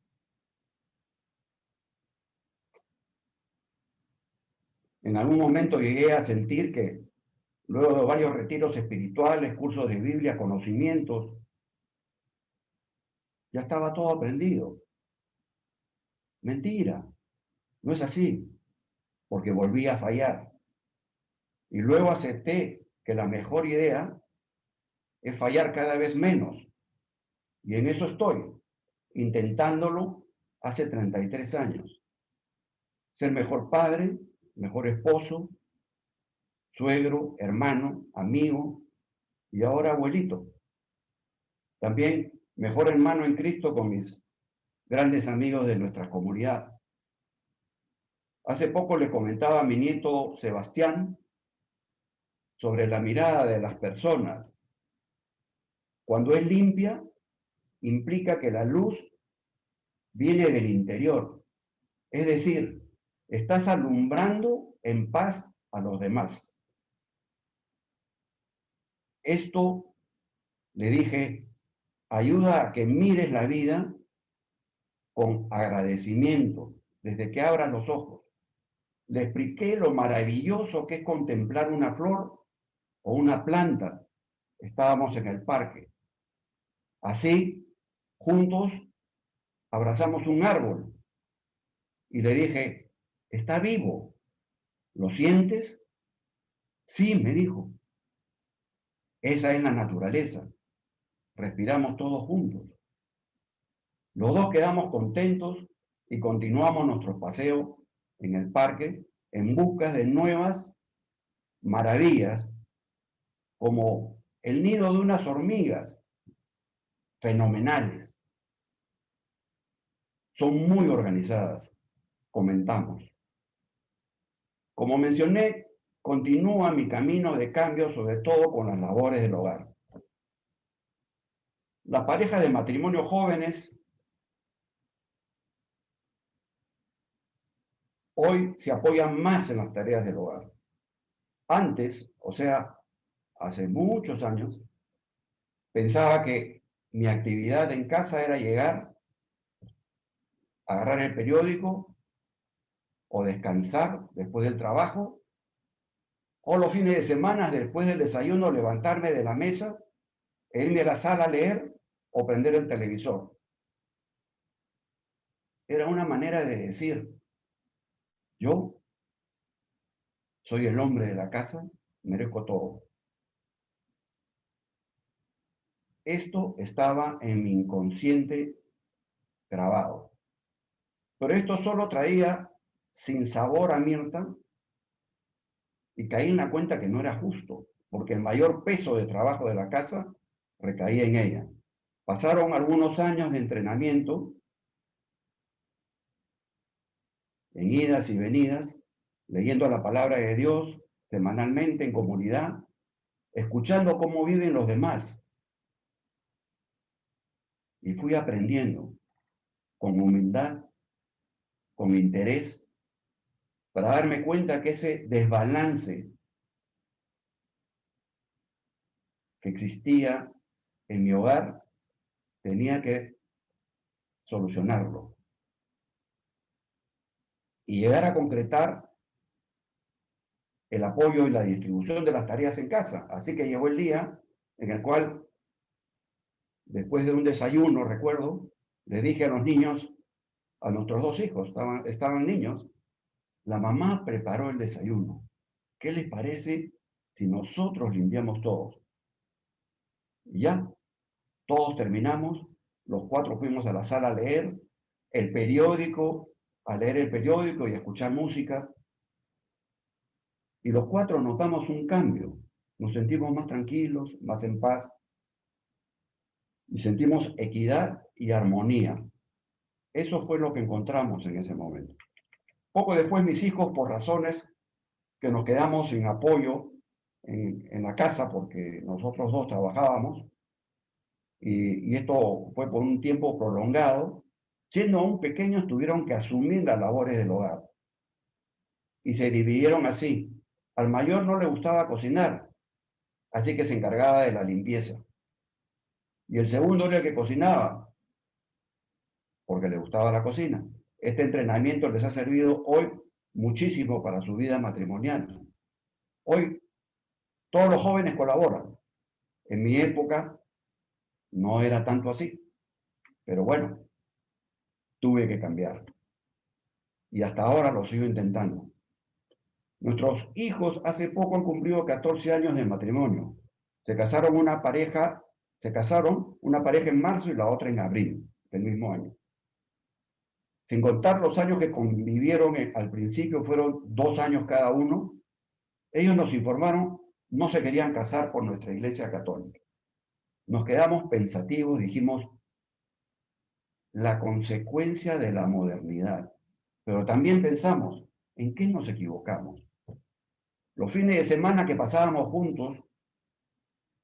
En algún momento llegué a sentir que, luego de varios retiros espirituales, cursos de Biblia, conocimientos, ya estaba todo aprendido. Mentira, no es así, porque volví a fallar. Y luego acepté que la mejor idea es fallar cada vez menos. Y en eso estoy, intentándolo hace 33 años. Ser mejor padre, mejor esposo, suegro, hermano, amigo y ahora abuelito. También mejor hermano en Cristo con mis grandes amigos de nuestra comunidad. Hace poco le comentaba a mi nieto Sebastián sobre la mirada de las personas. Cuando es limpia, implica que la luz viene del interior. Es decir, estás alumbrando en paz a los demás. Esto, le dije, ayuda a que mires la vida con agradecimiento desde que abras los ojos. Le expliqué lo maravilloso que es contemplar una flor o una planta. Estábamos en el parque. Así, juntos, abrazamos un árbol y le dije, está vivo, ¿lo sientes? Sí, me dijo. Esa es la naturaleza. Respiramos todos juntos. Los dos quedamos contentos y continuamos nuestro paseo en el parque en busca de nuevas maravillas, como el nido de unas hormigas fenomenales. Son muy organizadas, comentamos. Como mencioné, continúa mi camino de cambio, sobre todo con las labores del hogar. Las parejas de matrimonio jóvenes hoy se apoyan más en las tareas del hogar. Antes, o sea, hace muchos años, pensaba que mi actividad en casa era llegar, agarrar el periódico o descansar después del trabajo, o los fines de semana después del desayuno levantarme de la mesa e irme a la sala a leer o prender el televisor. Era una manera de decir, yo soy el hombre de la casa, merezco todo. Esto estaba en mi inconsciente grabado. Pero esto solo traía sinsabor a Mirta y caí en la cuenta que no era justo, porque el mayor peso de trabajo de la casa recaía en ella. Pasaron algunos años de entrenamiento, en idas y venidas, leyendo la palabra de Dios semanalmente en comunidad, escuchando cómo viven los demás. Y fui aprendiendo con humildad, con interés, para darme cuenta que ese desbalance que existía en mi hogar tenía que solucionarlo y llegar a concretar el apoyo y la distribución de las tareas en casa. Así que llegó el día en el cual, después de un desayuno, recuerdo, les dije a los niños, a nuestros dos hijos, estaban niños, la mamá preparó el desayuno. ¿Qué les parece si nosotros limpiamos todos? Y ya, todos terminamos, los cuatro fuimos a la sala a leer el periódico, a leer el periódico y a escuchar música. Y los cuatro notamos un cambio. Nos sentimos más tranquilos, más en paz. Y sentimos equidad y armonía. Eso fue lo que encontramos en ese momento. Poco después mis hijos, por razones que nos quedamos sin apoyo en la casa, porque nosotros dos trabajábamos, y esto fue por un tiempo prolongado, siendo aún pequeños tuvieron que asumir las labores del hogar. Y se dividieron así. Al mayor no le gustaba cocinar, así que se encargaba de la limpieza. Y el segundo era el que cocinaba, porque le gustaba la cocina. Este entrenamiento les ha servido hoy muchísimo para su vida matrimonial. Hoy todos los jóvenes colaboran. En mi época no era tanto así, pero bueno, tuve que cambiar. Y hasta ahora lo sigo intentando. Nuestros hijos hace poco han cumplido 14 años de matrimonio. Se casaron una pareja en marzo y la otra en abril del mismo año. Sin contar los años que convivieron al principio, fueron 2 años cada uno. Ellos nos informaron, no se querían casar por nuestra iglesia católica. Nos quedamos pensativos, dijimos, la consecuencia de la modernidad. Pero también pensamos, ¿en qué nos equivocamos? Los fines de semana que pasábamos juntos,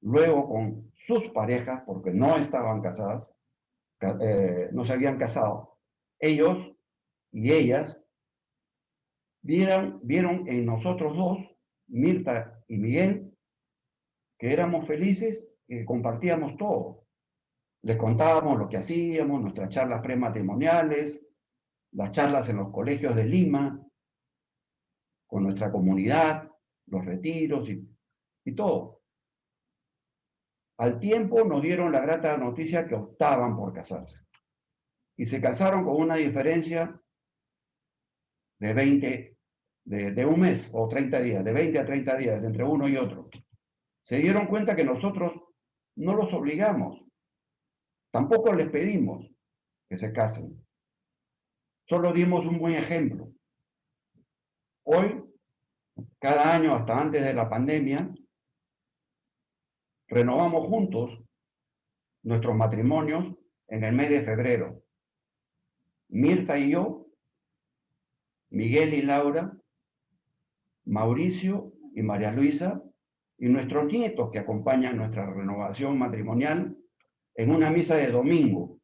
luego con sus parejas, porque no estaban casadas, no se habían casado, ellos y ellas vieron en nosotros dos, Mirta y Miguel, que éramos felices y compartíamos todo. Les contábamos lo que hacíamos, nuestras charlas prematrimoniales, las charlas en los colegios de Lima. con nuestra comunidad, los retiros y todo. Al tiempo nos dieron la grata noticia que optaban por casarse. Y se casaron con una diferencia de un mes o 30 días, de 20 a 30 días entre uno y otro. Se dieron cuenta que nosotros no los obligamos, tampoco les pedimos que se casen. Solo dimos un buen ejemplo. Hoy, cada año hasta antes de la pandemia, renovamos juntos nuestros matrimonios en el mes de febrero. Mirta y yo, Miguel y Laura, Mauricio y María Luisa, y nuestros nietos que acompañan nuestra renovación matrimonial en una misa de domingo,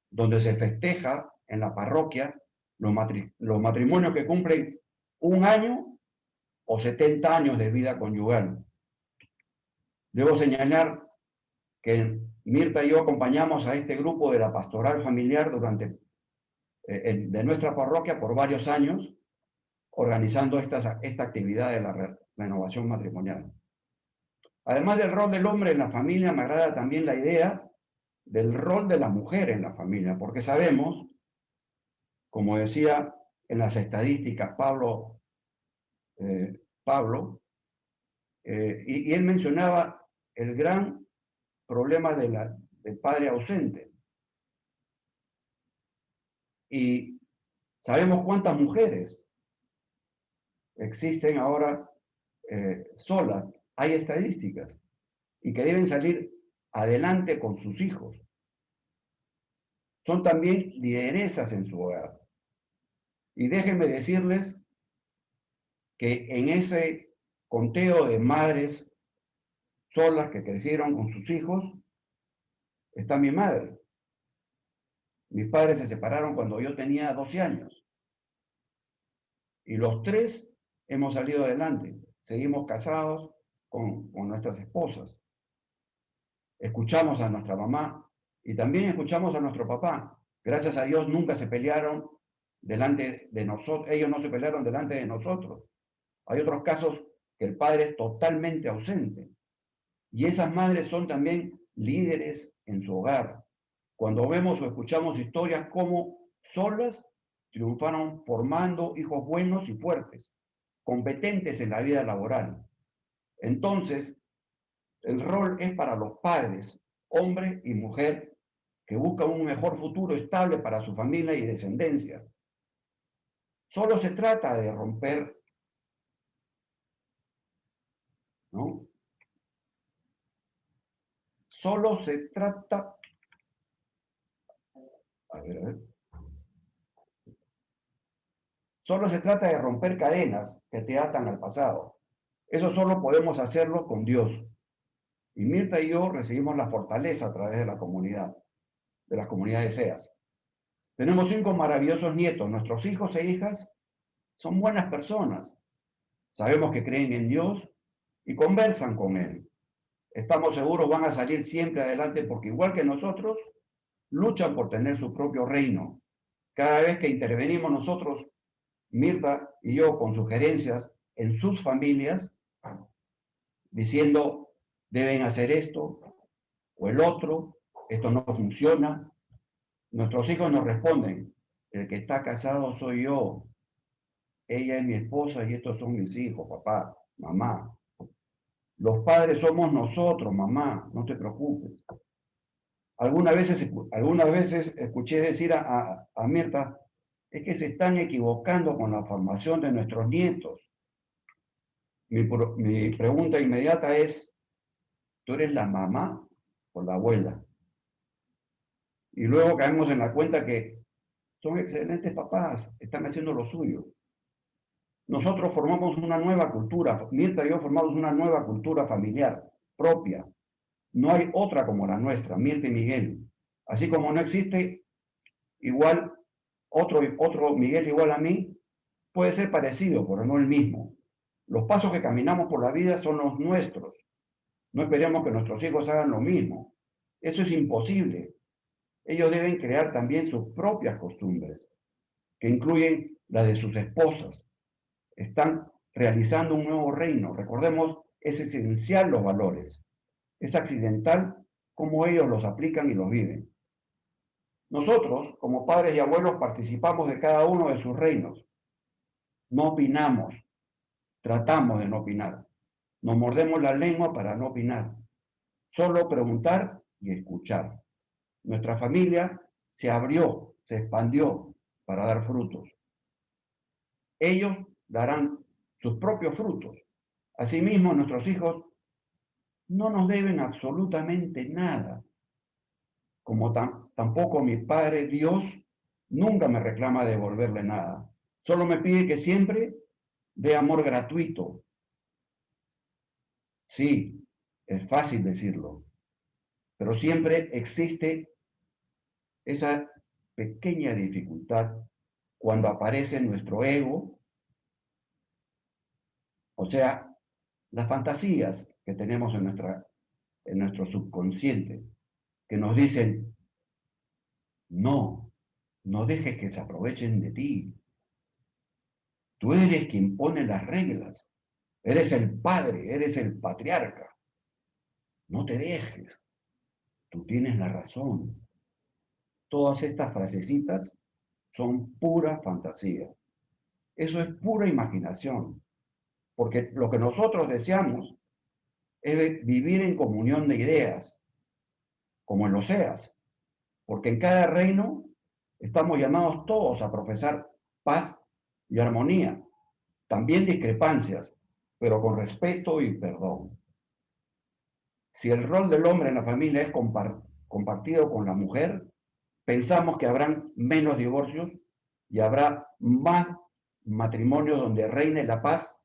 donde se festeja en la parroquia los matrimonios que cumplen 1 año o 70 años de vida conyugal. Debo señalar que Mirta y yo acompañamos a este grupo de la pastoral familiar de nuestra parroquia por varios años, organizando esta actividad de la renovación matrimonial. Además del rol del hombre en la familia, me agrada también la idea del rol de la mujer en la familia, porque sabemos, como decía en las estadísticas Pablo, y él mencionaba el gran problema del padre ausente. Y sabemos cuántas mujeres existen ahora solas. Hay estadísticas y que deben salir adelante con sus hijos. Son también lideresas en su hogar. Y déjenme decirles que en ese conteo de madres solas que crecieron con sus hijos, está mi madre. Mis padres se separaron cuando yo tenía 12 años. Y los 3 hemos salido adelante. Seguimos casados con nuestras esposas. Escuchamos a nuestra mamá y también escuchamos a nuestro papá. Gracias a Dios nunca se pelearon delante de nosotros. Ellos no se pelearon delante de nosotros. Hay otros casos que el padre es totalmente ausente. Y esas madres son también líderes en su hogar. Cuando vemos o escuchamos historias como solas triunfaron formando hijos buenos y fuertes, competentes en la vida laboral. Entonces, el rol es para los padres, hombre y mujer, que buscan un mejor futuro estable para su familia y descendencia. Solo se trata de romper, ¿no? Solo se trata... A ver. Solo se trata de romper cadenas que te atan al pasado. Eso solo podemos hacerlo con Dios. Y Mirta y yo recibimos la fortaleza a través de la comunidad, de las comunidades SEAS. Tenemos 5 maravillosos nietos. Nuestros hijos e hijas son buenas personas. Sabemos que creen en Dios y conversan con Él. Estamos seguros van a salir siempre adelante porque igual que nosotros, luchan por tener su propio reino. Cada vez que intervenimos nosotros, Mirta y yo, con sugerencias en sus familias, diciendo, deben hacer esto o el otro, esto no funciona. Nuestros hijos nos responden, el que está casado soy yo, ella es mi esposa y estos son mis hijos, papá, mamá. Los padres somos nosotros, mamá, no te preocupes. Algunas veces escuché decir a Mirta, es que se están equivocando con la formación de nuestros nietos. Mi pregunta inmediata es, ¿tú eres la mamá o la abuela? Y luego caemos en la cuenta que son excelentes papás, están haciendo lo suyo. Nosotros formamos una nueva cultura, Mirta y yo formamos una nueva cultura familiar propia. No hay otra como la nuestra, Mirta y Miguel. Así como no existe igual otro Miguel igual a mí, puede ser parecido, pero no el mismo. Los pasos que caminamos por la vida son los nuestros. No esperemos que nuestros hijos hagan lo mismo. Eso es imposible. Ellos deben crear también sus propias costumbres, que incluyen las de sus esposas. están realizando un nuevo reino. Recordemos, es esencial los valores. Es accidental cómo ellos los aplican y los viven. Nosotros, como padres y abuelos, participamos de cada uno de sus reinos. No opinamos, tratamos de no opinar. Nos mordemos la lengua para no opinar. Solo preguntar y escuchar. Nuestra familia se abrió, se expandió para dar frutos. Ellos darán sus propios frutos. Asimismo, nuestros hijos no nos deben absolutamente nada. Como tampoco mi Padre Dios nunca me reclama devolverle nada. Solo me pide que siempre dé amor gratuito. Sí, es fácil decirlo, pero siempre existe esa pequeña dificultad cuando aparece nuestro ego, o sea, las fantasías que tenemos en nuestro subconsciente, que nos dicen, no dejes que se aprovechen de ti. Tú eres quien pone las reglas, eres el padre, eres el patriarca. No te dejes, tú tienes la razón. Todas estas frasecitas son pura fantasía. Eso es pura imaginación, porque lo que nosotros deseamos es vivir en comunión de ideas, como en los Oseas, porque en cada reino estamos llamados todos a profesar paz y armonía, también discrepancias, pero con respeto y perdón. Si el rol del hombre en la familia es compartido con la mujer, pensamos que habrán menos divorcios y habrá más matrimonios donde reine la paz,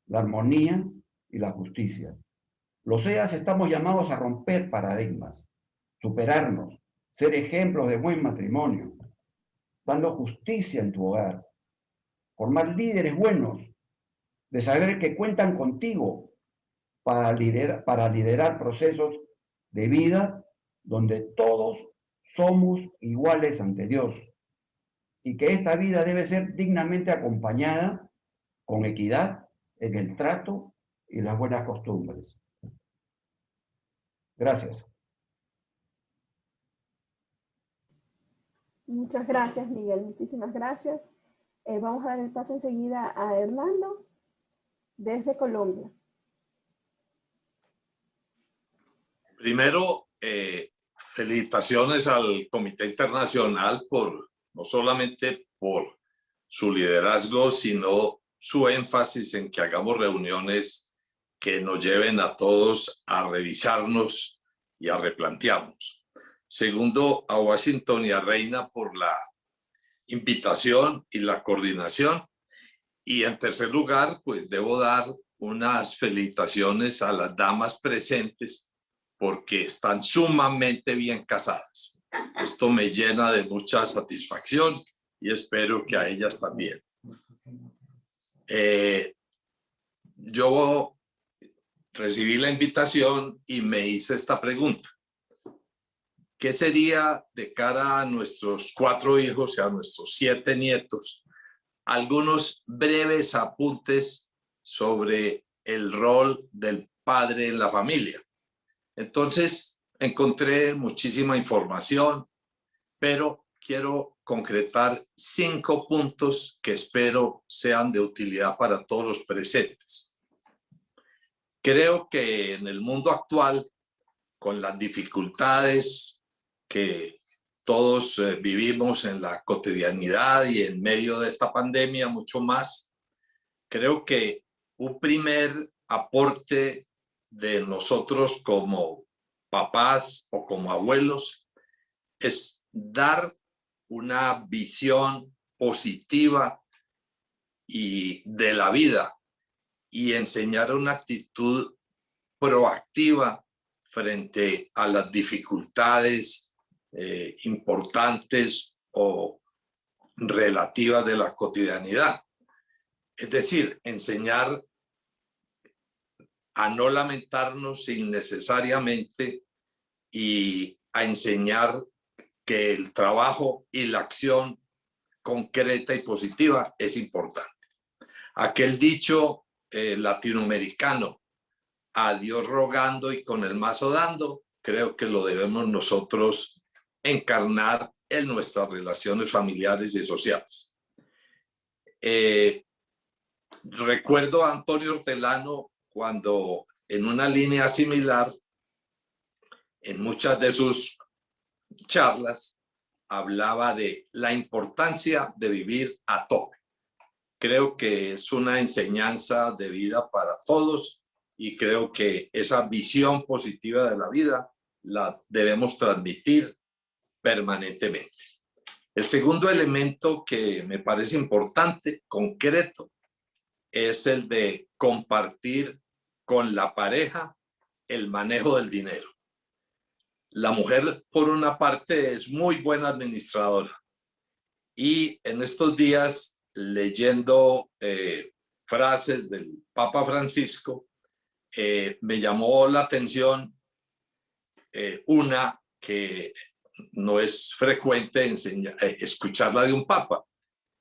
la armonía y la justicia. Los Oseas estamos llamados a romper paradigmas, superarnos, ser ejemplos de buen matrimonio, dando justicia en tu hogar, formar líderes buenos, de saber que cuentan contigo para liderar procesos de vida donde todos somos iguales ante Dios y que esta vida debe ser dignamente acompañada con equidad en el trato y las buenas costumbres. Gracias. Muchas gracias, Miguel. Muchísimas gracias. Vamos a dar el paso enseguida a Hernando desde Colombia. Primero, felicitaciones al Comité Internacional no solamente por su liderazgo, sino su énfasis en que hagamos reuniones que nos lleven a todos a revisarnos y a replantearnos. Segundo, a Washington y a Reina por la invitación y la coordinación. Y en tercer lugar, pues debo dar unas felicitaciones a las damas presentes porque están sumamente bien casadas. Esto me llena de mucha satisfacción y espero que a ellas también. Yo recibí la invitación y me hice esta pregunta. ¿Qué sería de cara a nuestros 4 hijos y a nuestros 7 nietos? Algunos breves apuntes sobre el rol del padre en la familia. Entonces, encontré muchísima información, pero quiero concretar 5 puntos que espero sean de utilidad para todos los presentes. Creo que en el mundo actual, con las dificultades que todos vivimos en la cotidianidad y en medio de esta pandemia mucho más, creo que un primer aporte de nosotros como papás o como abuelos es dar una visión positiva y de la vida y enseñar una actitud proactiva frente a las dificultades importantes o relativas de la cotidianidad. Es decir, enseñar a no lamentarnos innecesariamente y a enseñar que el trabajo y la acción concreta y positiva es importante. Aquel dicho latinoamericano, a Dios rogando y con el mazo dando, creo que lo debemos nosotros encarnar en nuestras relaciones familiares y sociales. Recuerdo a Antonio Hortelano cuando en una línea similar, en muchas de sus charlas, hablaba de la importancia de vivir a tope. Creo que es una enseñanza de vida para todos y creo que esa visión positiva de la vida la debemos transmitir permanentemente. El segundo elemento que me parece importante, concreto, es el de compartir con la pareja el manejo del dinero. La mujer, por una parte, es muy buena administradora. Y en estos días, leyendo frases del Papa Francisco, me llamó la atención una que no es frecuente escucharla de un papa.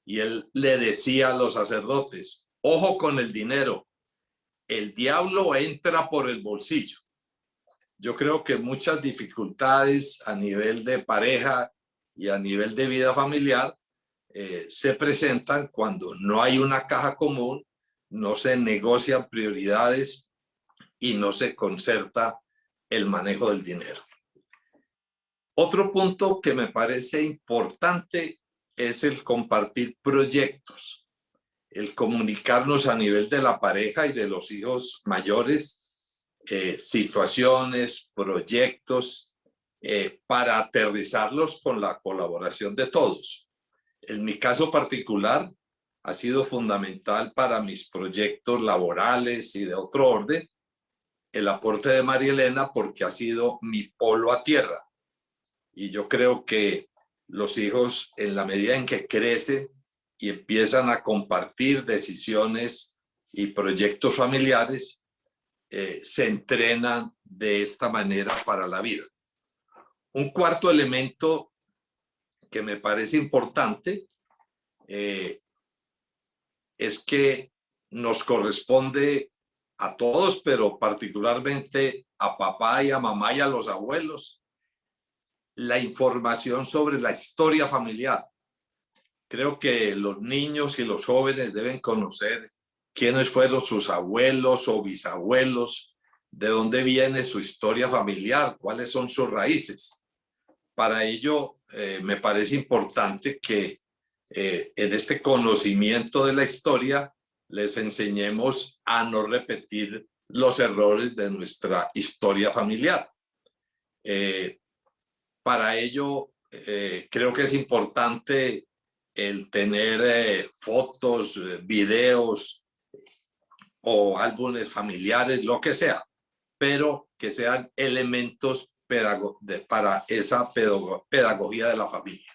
Y él le decía a los sacerdotes, ojo con el dinero, el diablo entra por el bolsillo. Yo creo que muchas dificultades a nivel de pareja y a nivel de vida familiar se presentan cuando no hay una caja común, no se negocian prioridades y no se concerta el manejo del dinero. Otro punto que me parece importante es el compartir proyectos, el comunicarnos a nivel de la pareja y de los hijos mayores, situaciones, proyectos, para aterrizarlos con la colaboración de todos. En mi caso particular, ha sido fundamental para mis proyectos laborales y de otro orden el aporte de María Elena, porque ha sido mi polo a tierra. Y yo creo que los hijos, en la medida en que crecen y empiezan a compartir decisiones y proyectos familiares, se entrenan de esta manera para la vida. Un cuarto elemento que me parece importante es que nos corresponde a todos, pero particularmente a papá y a mamá y a los abuelos, la información sobre la historia familiar. Creo que los niños y los jóvenes deben conocer quiénes fueron sus abuelos o bisabuelos, de dónde viene su historia familiar, cuáles son sus raíces. Para ello, me parece importante que en este conocimiento de la historia les enseñemos a no repetir los errores de nuestra historia familiar. Para ello, creo que es importante el tener fotos, videos o álbumes familiares, lo que sea, pero que sean elementos para esa pedagogía de la familia.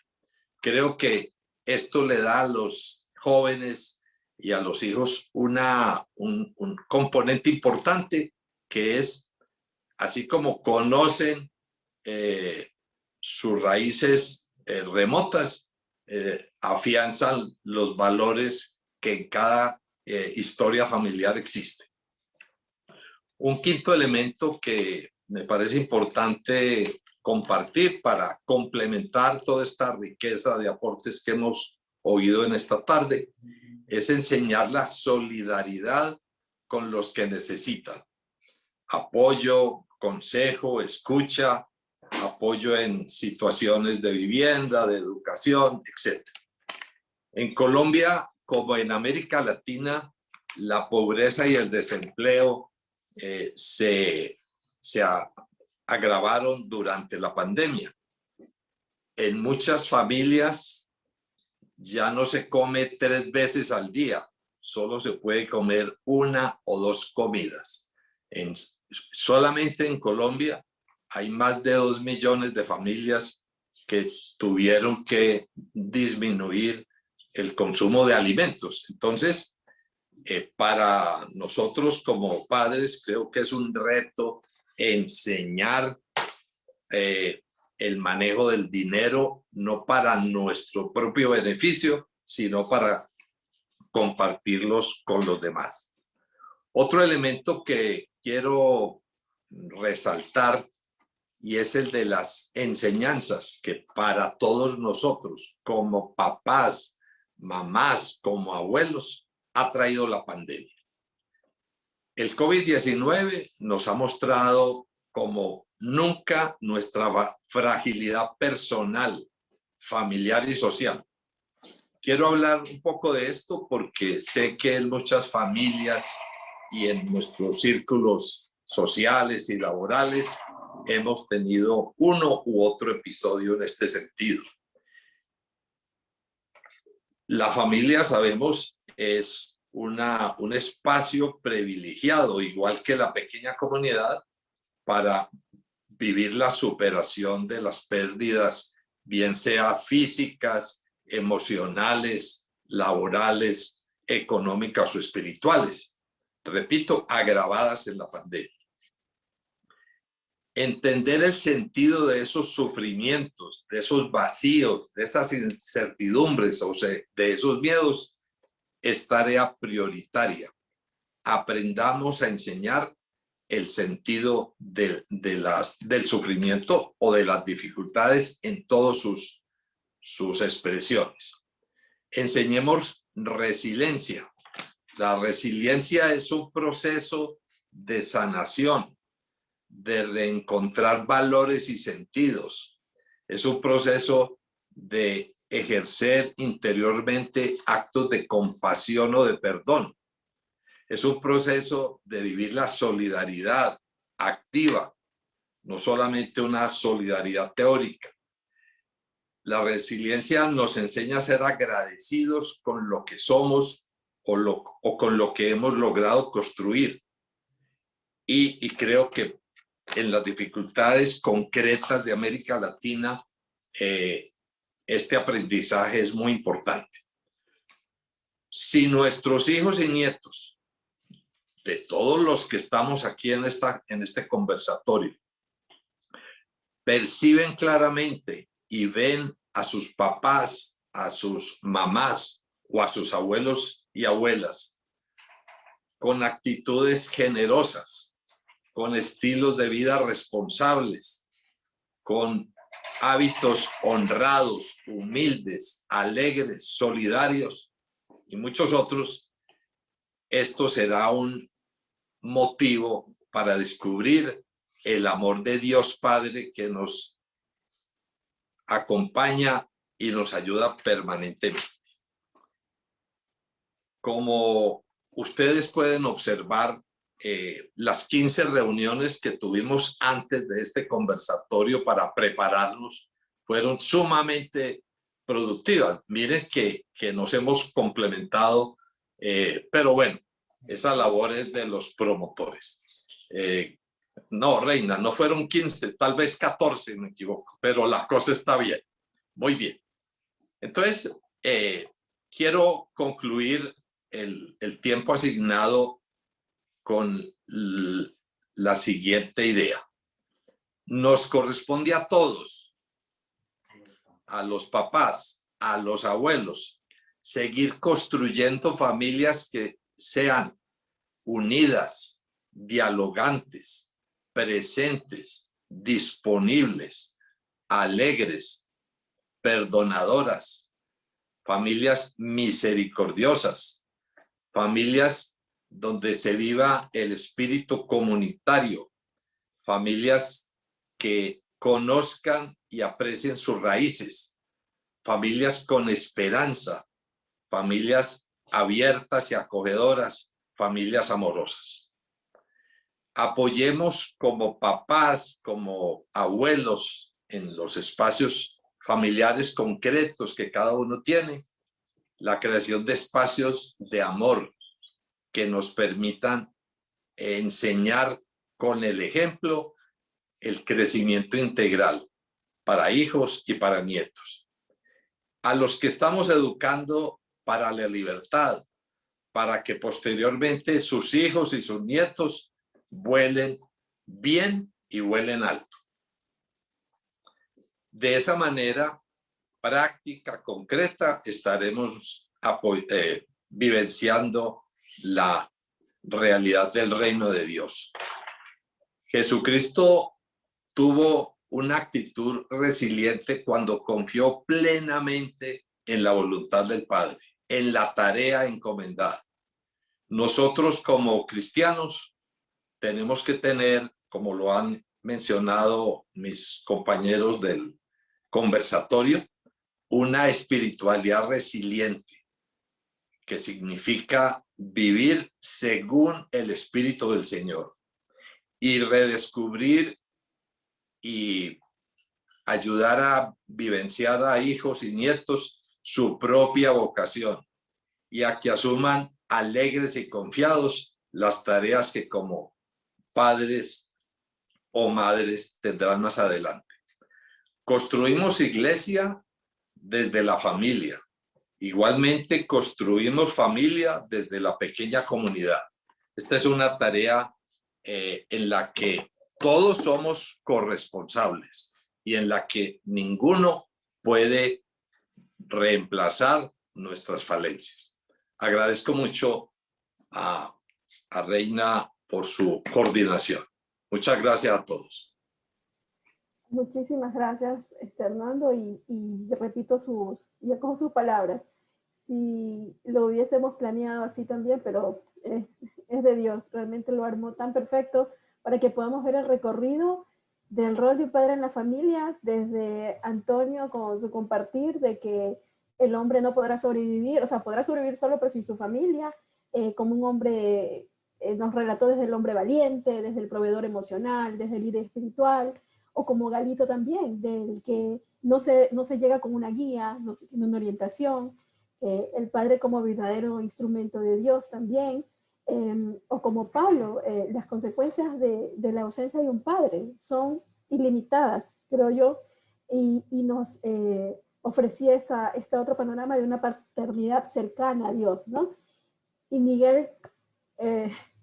Creo que esto le da a los jóvenes y a los hijos un componente importante, que es, así como conocen sus raíces remotas, afianzan los valores que en cada historia familiar existe. Un quinto elemento que me parece importante compartir para complementar toda esta riqueza de aportes que hemos oído en esta tarde es enseñar la solidaridad con los que necesitan. Apoyo, consejo, escucha, apoyo en situaciones de vivienda, de educación, etc. En Colombia, como en América Latina, la pobreza y el desempleo se agravaron durante la pandemia. En muchas familias ya no se come 3 veces al día, solo se puede comer 1 o 2 comidas. Solamente en Colombia hay más de 2 millones de familias que tuvieron que disminuir el consumo de alimentos. Entonces, para nosotros como padres, creo que es un reto enseñar el manejo del dinero, no para nuestro propio beneficio, sino para compartirlos con los demás. Otro elemento que quiero resaltar y es el de las enseñanzas que para todos nosotros como papás, mamás, como abuelos ha traído la pandemia. El COVID-19 nos ha mostrado como nunca nuestra fragilidad personal, familiar y social. Quiero hablar un poco de esto porque sé que en muchas familias y en nuestros círculos sociales y laborales hemos tenido uno u otro episodio en este sentido. La familia, sabemos, es un espacio privilegiado, igual que la pequeña comunidad, para vivir la superación de las pérdidas, bien sea físicas, emocionales, laborales, económicas o espirituales. Repito, agravadas en la pandemia. Entender el sentido de esos sufrimientos, de esos vacíos, de esas incertidumbres, o sea, de esos miedos, es tarea prioritaria. Aprendamos a enseñar el sentido del sufrimiento o de las dificultades en todas sus expresiones. Enseñemos resiliencia. La resiliencia es un proceso de sanación, de reencontrar valores y sentidos. Es un proceso de ejercer interiormente actos de compasión o de perdón. Es un proceso de vivir la solidaridad activa, no solamente una solidaridad teórica. La resiliencia nos enseña a ser agradecidos con lo que somos o con lo que hemos logrado construir. Y creo que en las dificultades concretas de América Latina, este aprendizaje es muy importante. Si nuestros hijos y nietos, de todos los que estamos aquí en este conversatorio, perciben claramente y ven a sus papás, a sus mamás o a sus abuelos y abuelas con actitudes generosas, con estilos de vida responsables, con hábitos honrados, humildes, alegres, solidarios y muchos otros, esto será un motivo para descubrir el amor de Dios Padre que nos acompaña y nos ayuda permanentemente. Como ustedes pueden observar, las 15 reuniones que tuvimos antes de este conversatorio para prepararnos fueron sumamente productivas. Miren que nos hemos complementado, pero bueno, esa labor es de los promotores. No, Reina, no fueron 15, tal vez 14, me equivoco, pero la cosa está bien, muy bien. Entonces, quiero concluir el tiempo asignado con la siguiente idea. Nos corresponde a todos, a los papás, a los abuelos, seguir construyendo familias que sean unidas, dialogantes, presentes, disponibles, alegres, perdonadoras, familias misericordiosas, familias donde se viva el espíritu comunitario, familias que conozcan y aprecien sus raíces, familias con esperanza, familias abiertas y acogedoras, familias amorosas. Apoyemos como papás, como abuelos en los espacios familiares concretos que cada uno tiene, la creación de espacios de amor que nos permitan enseñar con el ejemplo el crecimiento integral para hijos y para nietos. A los que estamos educando para la libertad, para que posteriormente sus hijos y sus nietos vuelen bien y vuelen alto. De esa manera práctica, concreta, estaremos vivenciando la realidad del reino de Dios. Jesucristo tuvo una actitud resiliente cuando confió plenamente en la voluntad del Padre, en la tarea encomendada. Nosotros como cristianos tenemos que tener, como lo han mencionado mis compañeros del conversatorio, una espiritualidad resiliente, que significa vivir según el Espíritu del Señor y redescubrir y ayudar a vivenciar a hijos y nietos su propia vocación y a que asuman alegres y confiados las tareas que como padres o madres tendrán más adelante. Construimos iglesia desde la familia. Igualmente construimos familia desde la pequeña comunidad. Esta es una tarea en la que todos somos corresponsables y en la que ninguno puede reemplazar nuestras falencias. Agradezco mucho a Reina por su coordinación. Muchas gracias a todos. Muchísimas gracias, Hernando, y repito y acojo sus palabras. Si lo hubiésemos planeado así también, pero es de Dios, realmente lo armó tan perfecto para que podamos ver el recorrido del rol de un padre en la familia, desde Antonio con su compartir de que el hombre no podrá sobrevivir, o sea, podrá sobrevivir solo pero sin su familia, como un hombre, nos relató desde el hombre valiente, desde el proveedor emocional, desde el líder espiritual, o como Galito también, del que no se llega con una guía, no se tiene una orientación, el padre como verdadero instrumento de Dios también, o como Pablo, las consecuencias de la ausencia de un padre son ilimitadas, creo yo, y nos ofrecía este otro panorama de una paternidad cercana a Dios, ¿no? Y Miguel,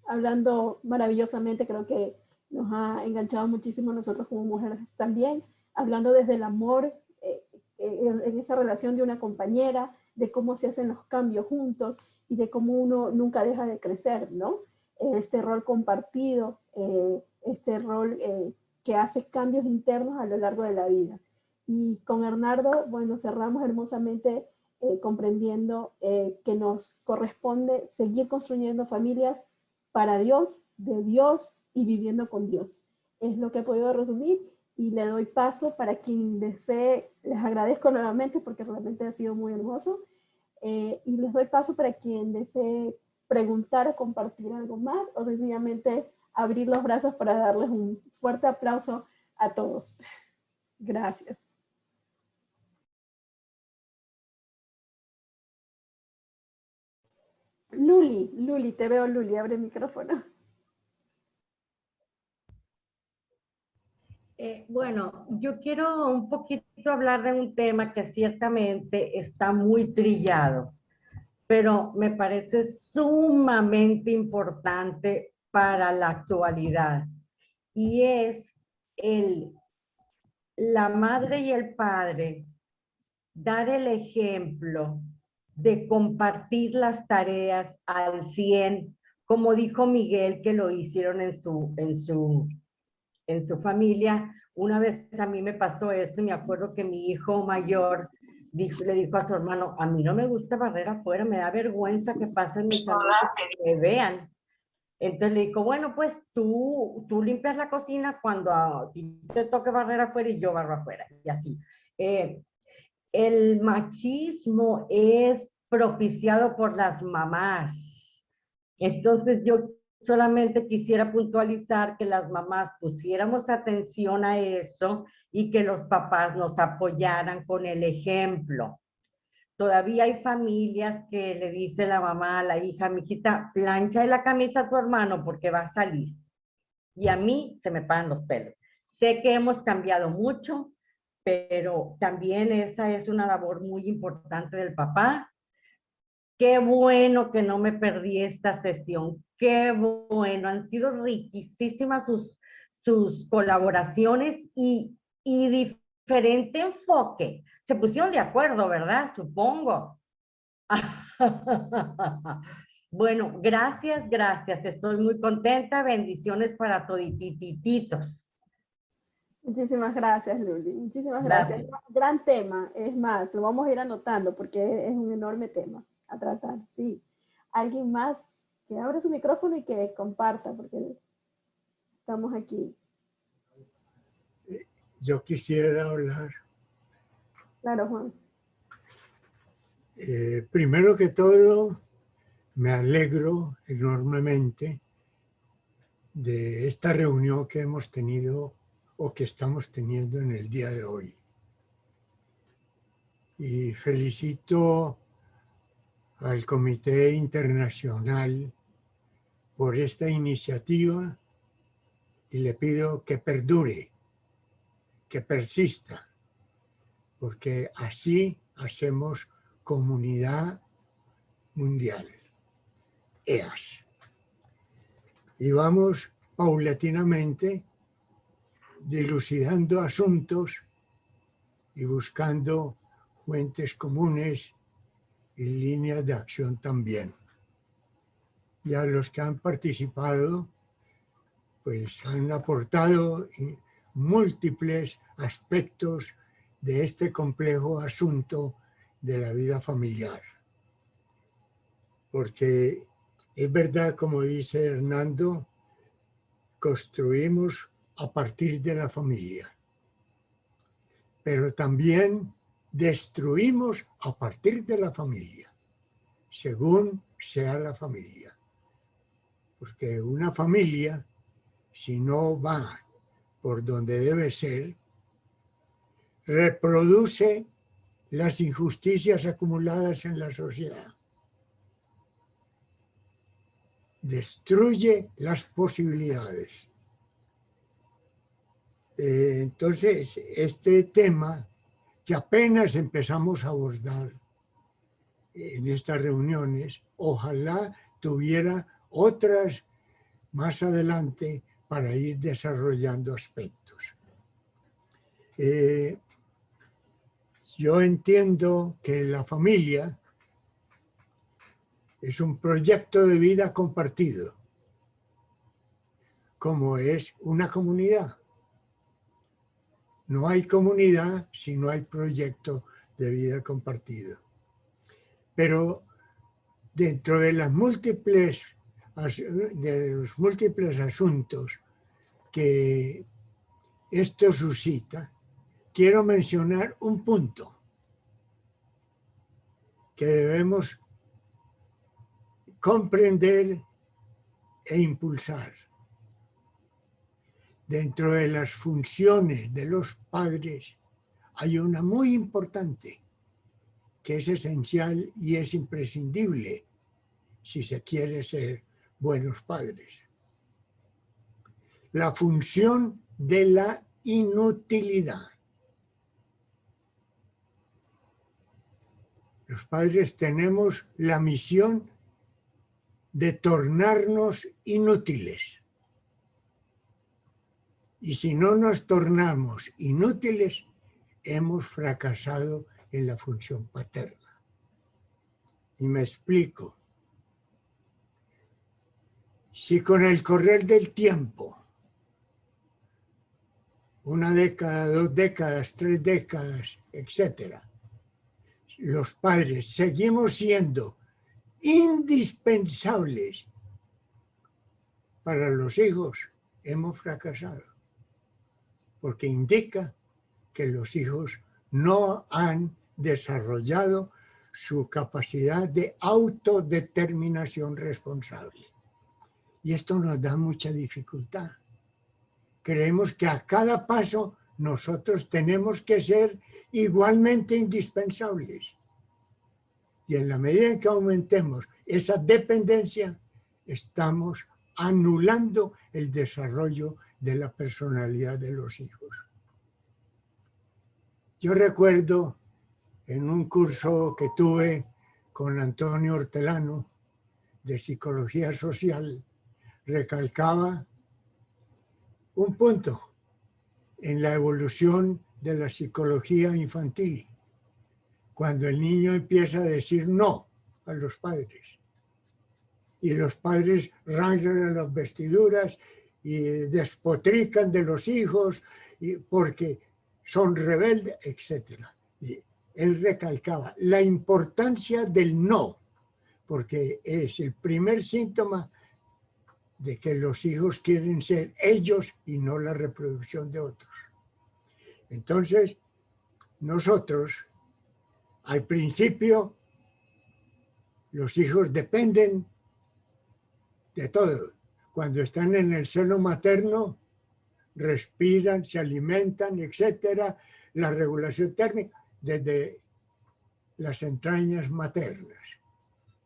hablando maravillosamente, creo que nos ha enganchado muchísimo a nosotros como mujeres también, hablando desde el amor, en esa relación de una compañera, de cómo se hacen los cambios juntos y de cómo uno nunca deja de crecer, ¿no? Este rol compartido, este rol que hace cambios internos a lo largo de la vida. Y con Hernando, bueno, cerramos hermosamente comprendiendo que nos corresponde seguir construyendo familias para Dios, de Dios y viviendo con Dios. Es lo que he podido resumir y le doy paso para quien desee. Les agradezco nuevamente porque realmente ha sido muy hermoso. Y les doy paso para quien desee preguntar o compartir algo más o sencillamente abrir los brazos para darles un fuerte aplauso a todos. Gracias. Luli, te veo, Luli, abre el micrófono. Bueno, yo quiero un poquito hablar de un tema que ciertamente está muy trillado, pero me parece sumamente importante para la actualidad, y es la madre y el padre dar el ejemplo de compartir las tareas al 100, como dijo Miguel que lo hicieron en su familia. Una vez a mí me pasó eso y me acuerdo que mi hijo mayor le dijo a su hermano, a mí no me gusta barrer afuera, me da vergüenza que pasen mis amigos que me vean. Entonces le dijo, bueno, pues tú limpias la cocina cuando te toque barrer afuera y yo barro afuera. Y así. El machismo es propiciado por las mamás. Entonces yo solamente quisiera puntualizar que las mamás pusiéramos atención a eso y que los papás nos apoyaran con el ejemplo. Todavía hay familias que le dice la mamá a la hija, mijita, plancha la camisa a tu hermano porque va a salir. Y a mí se me paran los pelos. Sé que hemos cambiado mucho, pero también esa es una labor muy importante del papá. Qué bueno que no me perdí esta sesión. Qué bueno, han sido riquísimas sus colaboraciones y diferente enfoque. Se pusieron de acuerdo, ¿verdad? Supongo. Bueno, gracias, gracias. Estoy muy contenta. Bendiciones para toditititos. Muchísimas gracias, Luli. Muchísimas gracias. Gran tema. Es más, lo vamos a ir anotando porque es un enorme tema a tratar. Sí. ¿Alguien más que abra su micrófono y que comparta? Porque estamos aquí. Yo quisiera hablar. Claro, Juan. Primero que todo, me alegro enormemente de esta reunión que hemos tenido o que estamos teniendo en el día de hoy. Y felicito al Comité Internacional por esta iniciativa y le pido que perdure, que persista, porque así hacemos comunidad mundial, EAS. Y vamos paulatinamente dilucidando asuntos y buscando fuentes comunes y líneas de acción también. Y a los que han participado, pues han aportado múltiples aspectos de este complejo asunto de la vida familiar. Porque es verdad, como dice Hernando, construimos a partir de la familia, pero también destruimos a partir de la familia, según sea la familia. Porque una familia, si no va por donde debe ser, reproduce las injusticias acumuladas en la sociedad. Destruye las posibilidades. Entonces, este tema que apenas empezamos a abordar en estas reuniones, ojalá tuviera otras más adelante para ir desarrollando aspectos. Yo entiendo que la familia es un proyecto de vida compartido, como es una comunidad. No hay comunidad si no hay proyecto de vida compartido. Pero dentro de los múltiples asuntos que esto suscita, quiero mencionar un punto que debemos comprender e impulsar. Dentro de las funciones de los padres hay una muy importante que es esencial y es imprescindible si se quiere ser buenos padres. La función de la inutilidad. Los padres tenemos la misión de tornarnos inútiles. Y si no nos tornamos inútiles, hemos fracasado en la función paterna. Y me explico. Si con el correr del tiempo, una década, 2 décadas, 3 décadas, etc., los padres seguimos siendo indispensables para los hijos, hemos fracasado. Porque indica que los hijos no han desarrollado su capacidad de autodeterminación responsable. Y esto nos da mucha dificultad. Creemos que a cada paso nosotros tenemos que ser igualmente indispensables. Y en la medida en que aumentemos esa dependencia, estamos anulando el desarrollo de la personalidad de los hijos. Yo recuerdo en un curso que tuve con Antonio Hortelano de Psicología Social, recalcaba un punto en la evolución de la psicología infantil. Cuando el niño empieza a decir no a los padres. Y los padres rasgan las vestiduras y despotrican de los hijos porque son rebeldes, etc. Y él recalcaba la importancia del no, porque es el primer síntoma de que los hijos quieren ser ellos y no la reproducción de otros. Entonces, nosotros, al principio, los hijos dependen de todo. Cuando están en el seno materno, respiran, se alimentan, etcétera, la regulación térmica desde las entrañas maternas,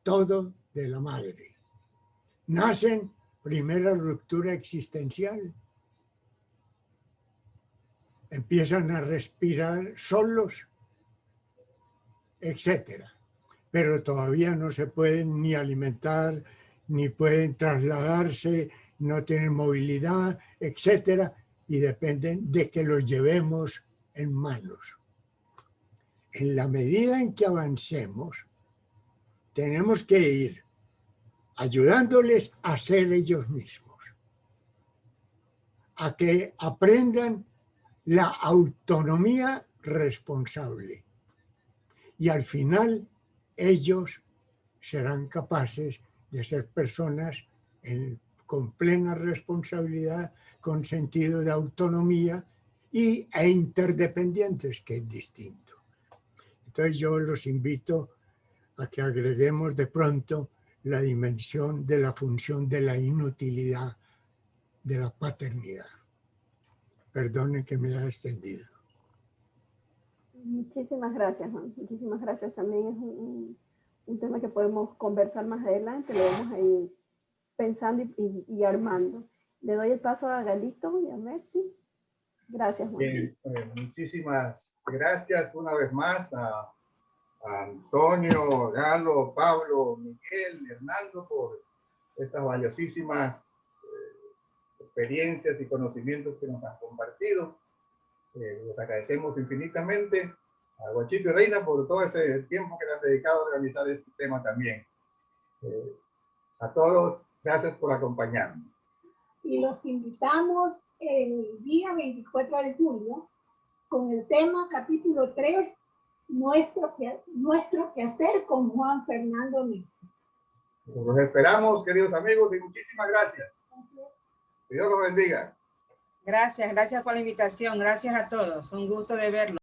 todo de la madre. Nacen, primera ruptura existencial. Empiezan a respirar solos, etcétera. Pero todavía no se pueden ni alimentar, ni pueden trasladarse, no tienen movilidad, etcétera, y dependen de que los llevemos en manos. En la medida en que avancemos, tenemos que ir ayudándoles a ser ellos mismos, a que aprendan la autonomía responsable. Y al final, ellos serán capaces de ser personas con plena responsabilidad, con sentido de autonomía e interdependientes, que es distinto. Entonces yo los invito a que agreguemos de pronto la dimensión de la función de la inutilidad de la paternidad. Perdonen que me haya extendido. Muchísimas gracias, Juan. Muchísimas gracias. También es un tema que podemos conversar más adelante. Lo vamos a ir pensando y armando. Le doy el paso a Galito y a Mercy. Gracias, Juan. Bien, muchísimas gracias una vez más a Antonio, Galo, Pablo, Miguel, Hernando por estas valiosísimas experiencias y conocimientos que nos han compartido. Les agradecemos infinitamente a Guachito y Reina por todo ese tiempo que le han dedicado a organizar este tema también. A todos, gracias por acompañarnos. Y los invitamos el día 24 de julio con el tema capítulo 3, nuestro quehacer con Juan Fernando Mesa. Los esperamos, queridos amigos, y muchísimas gracias. Que Dios los bendiga. Gracias por la invitación. Gracias a todos. Un gusto de verlos.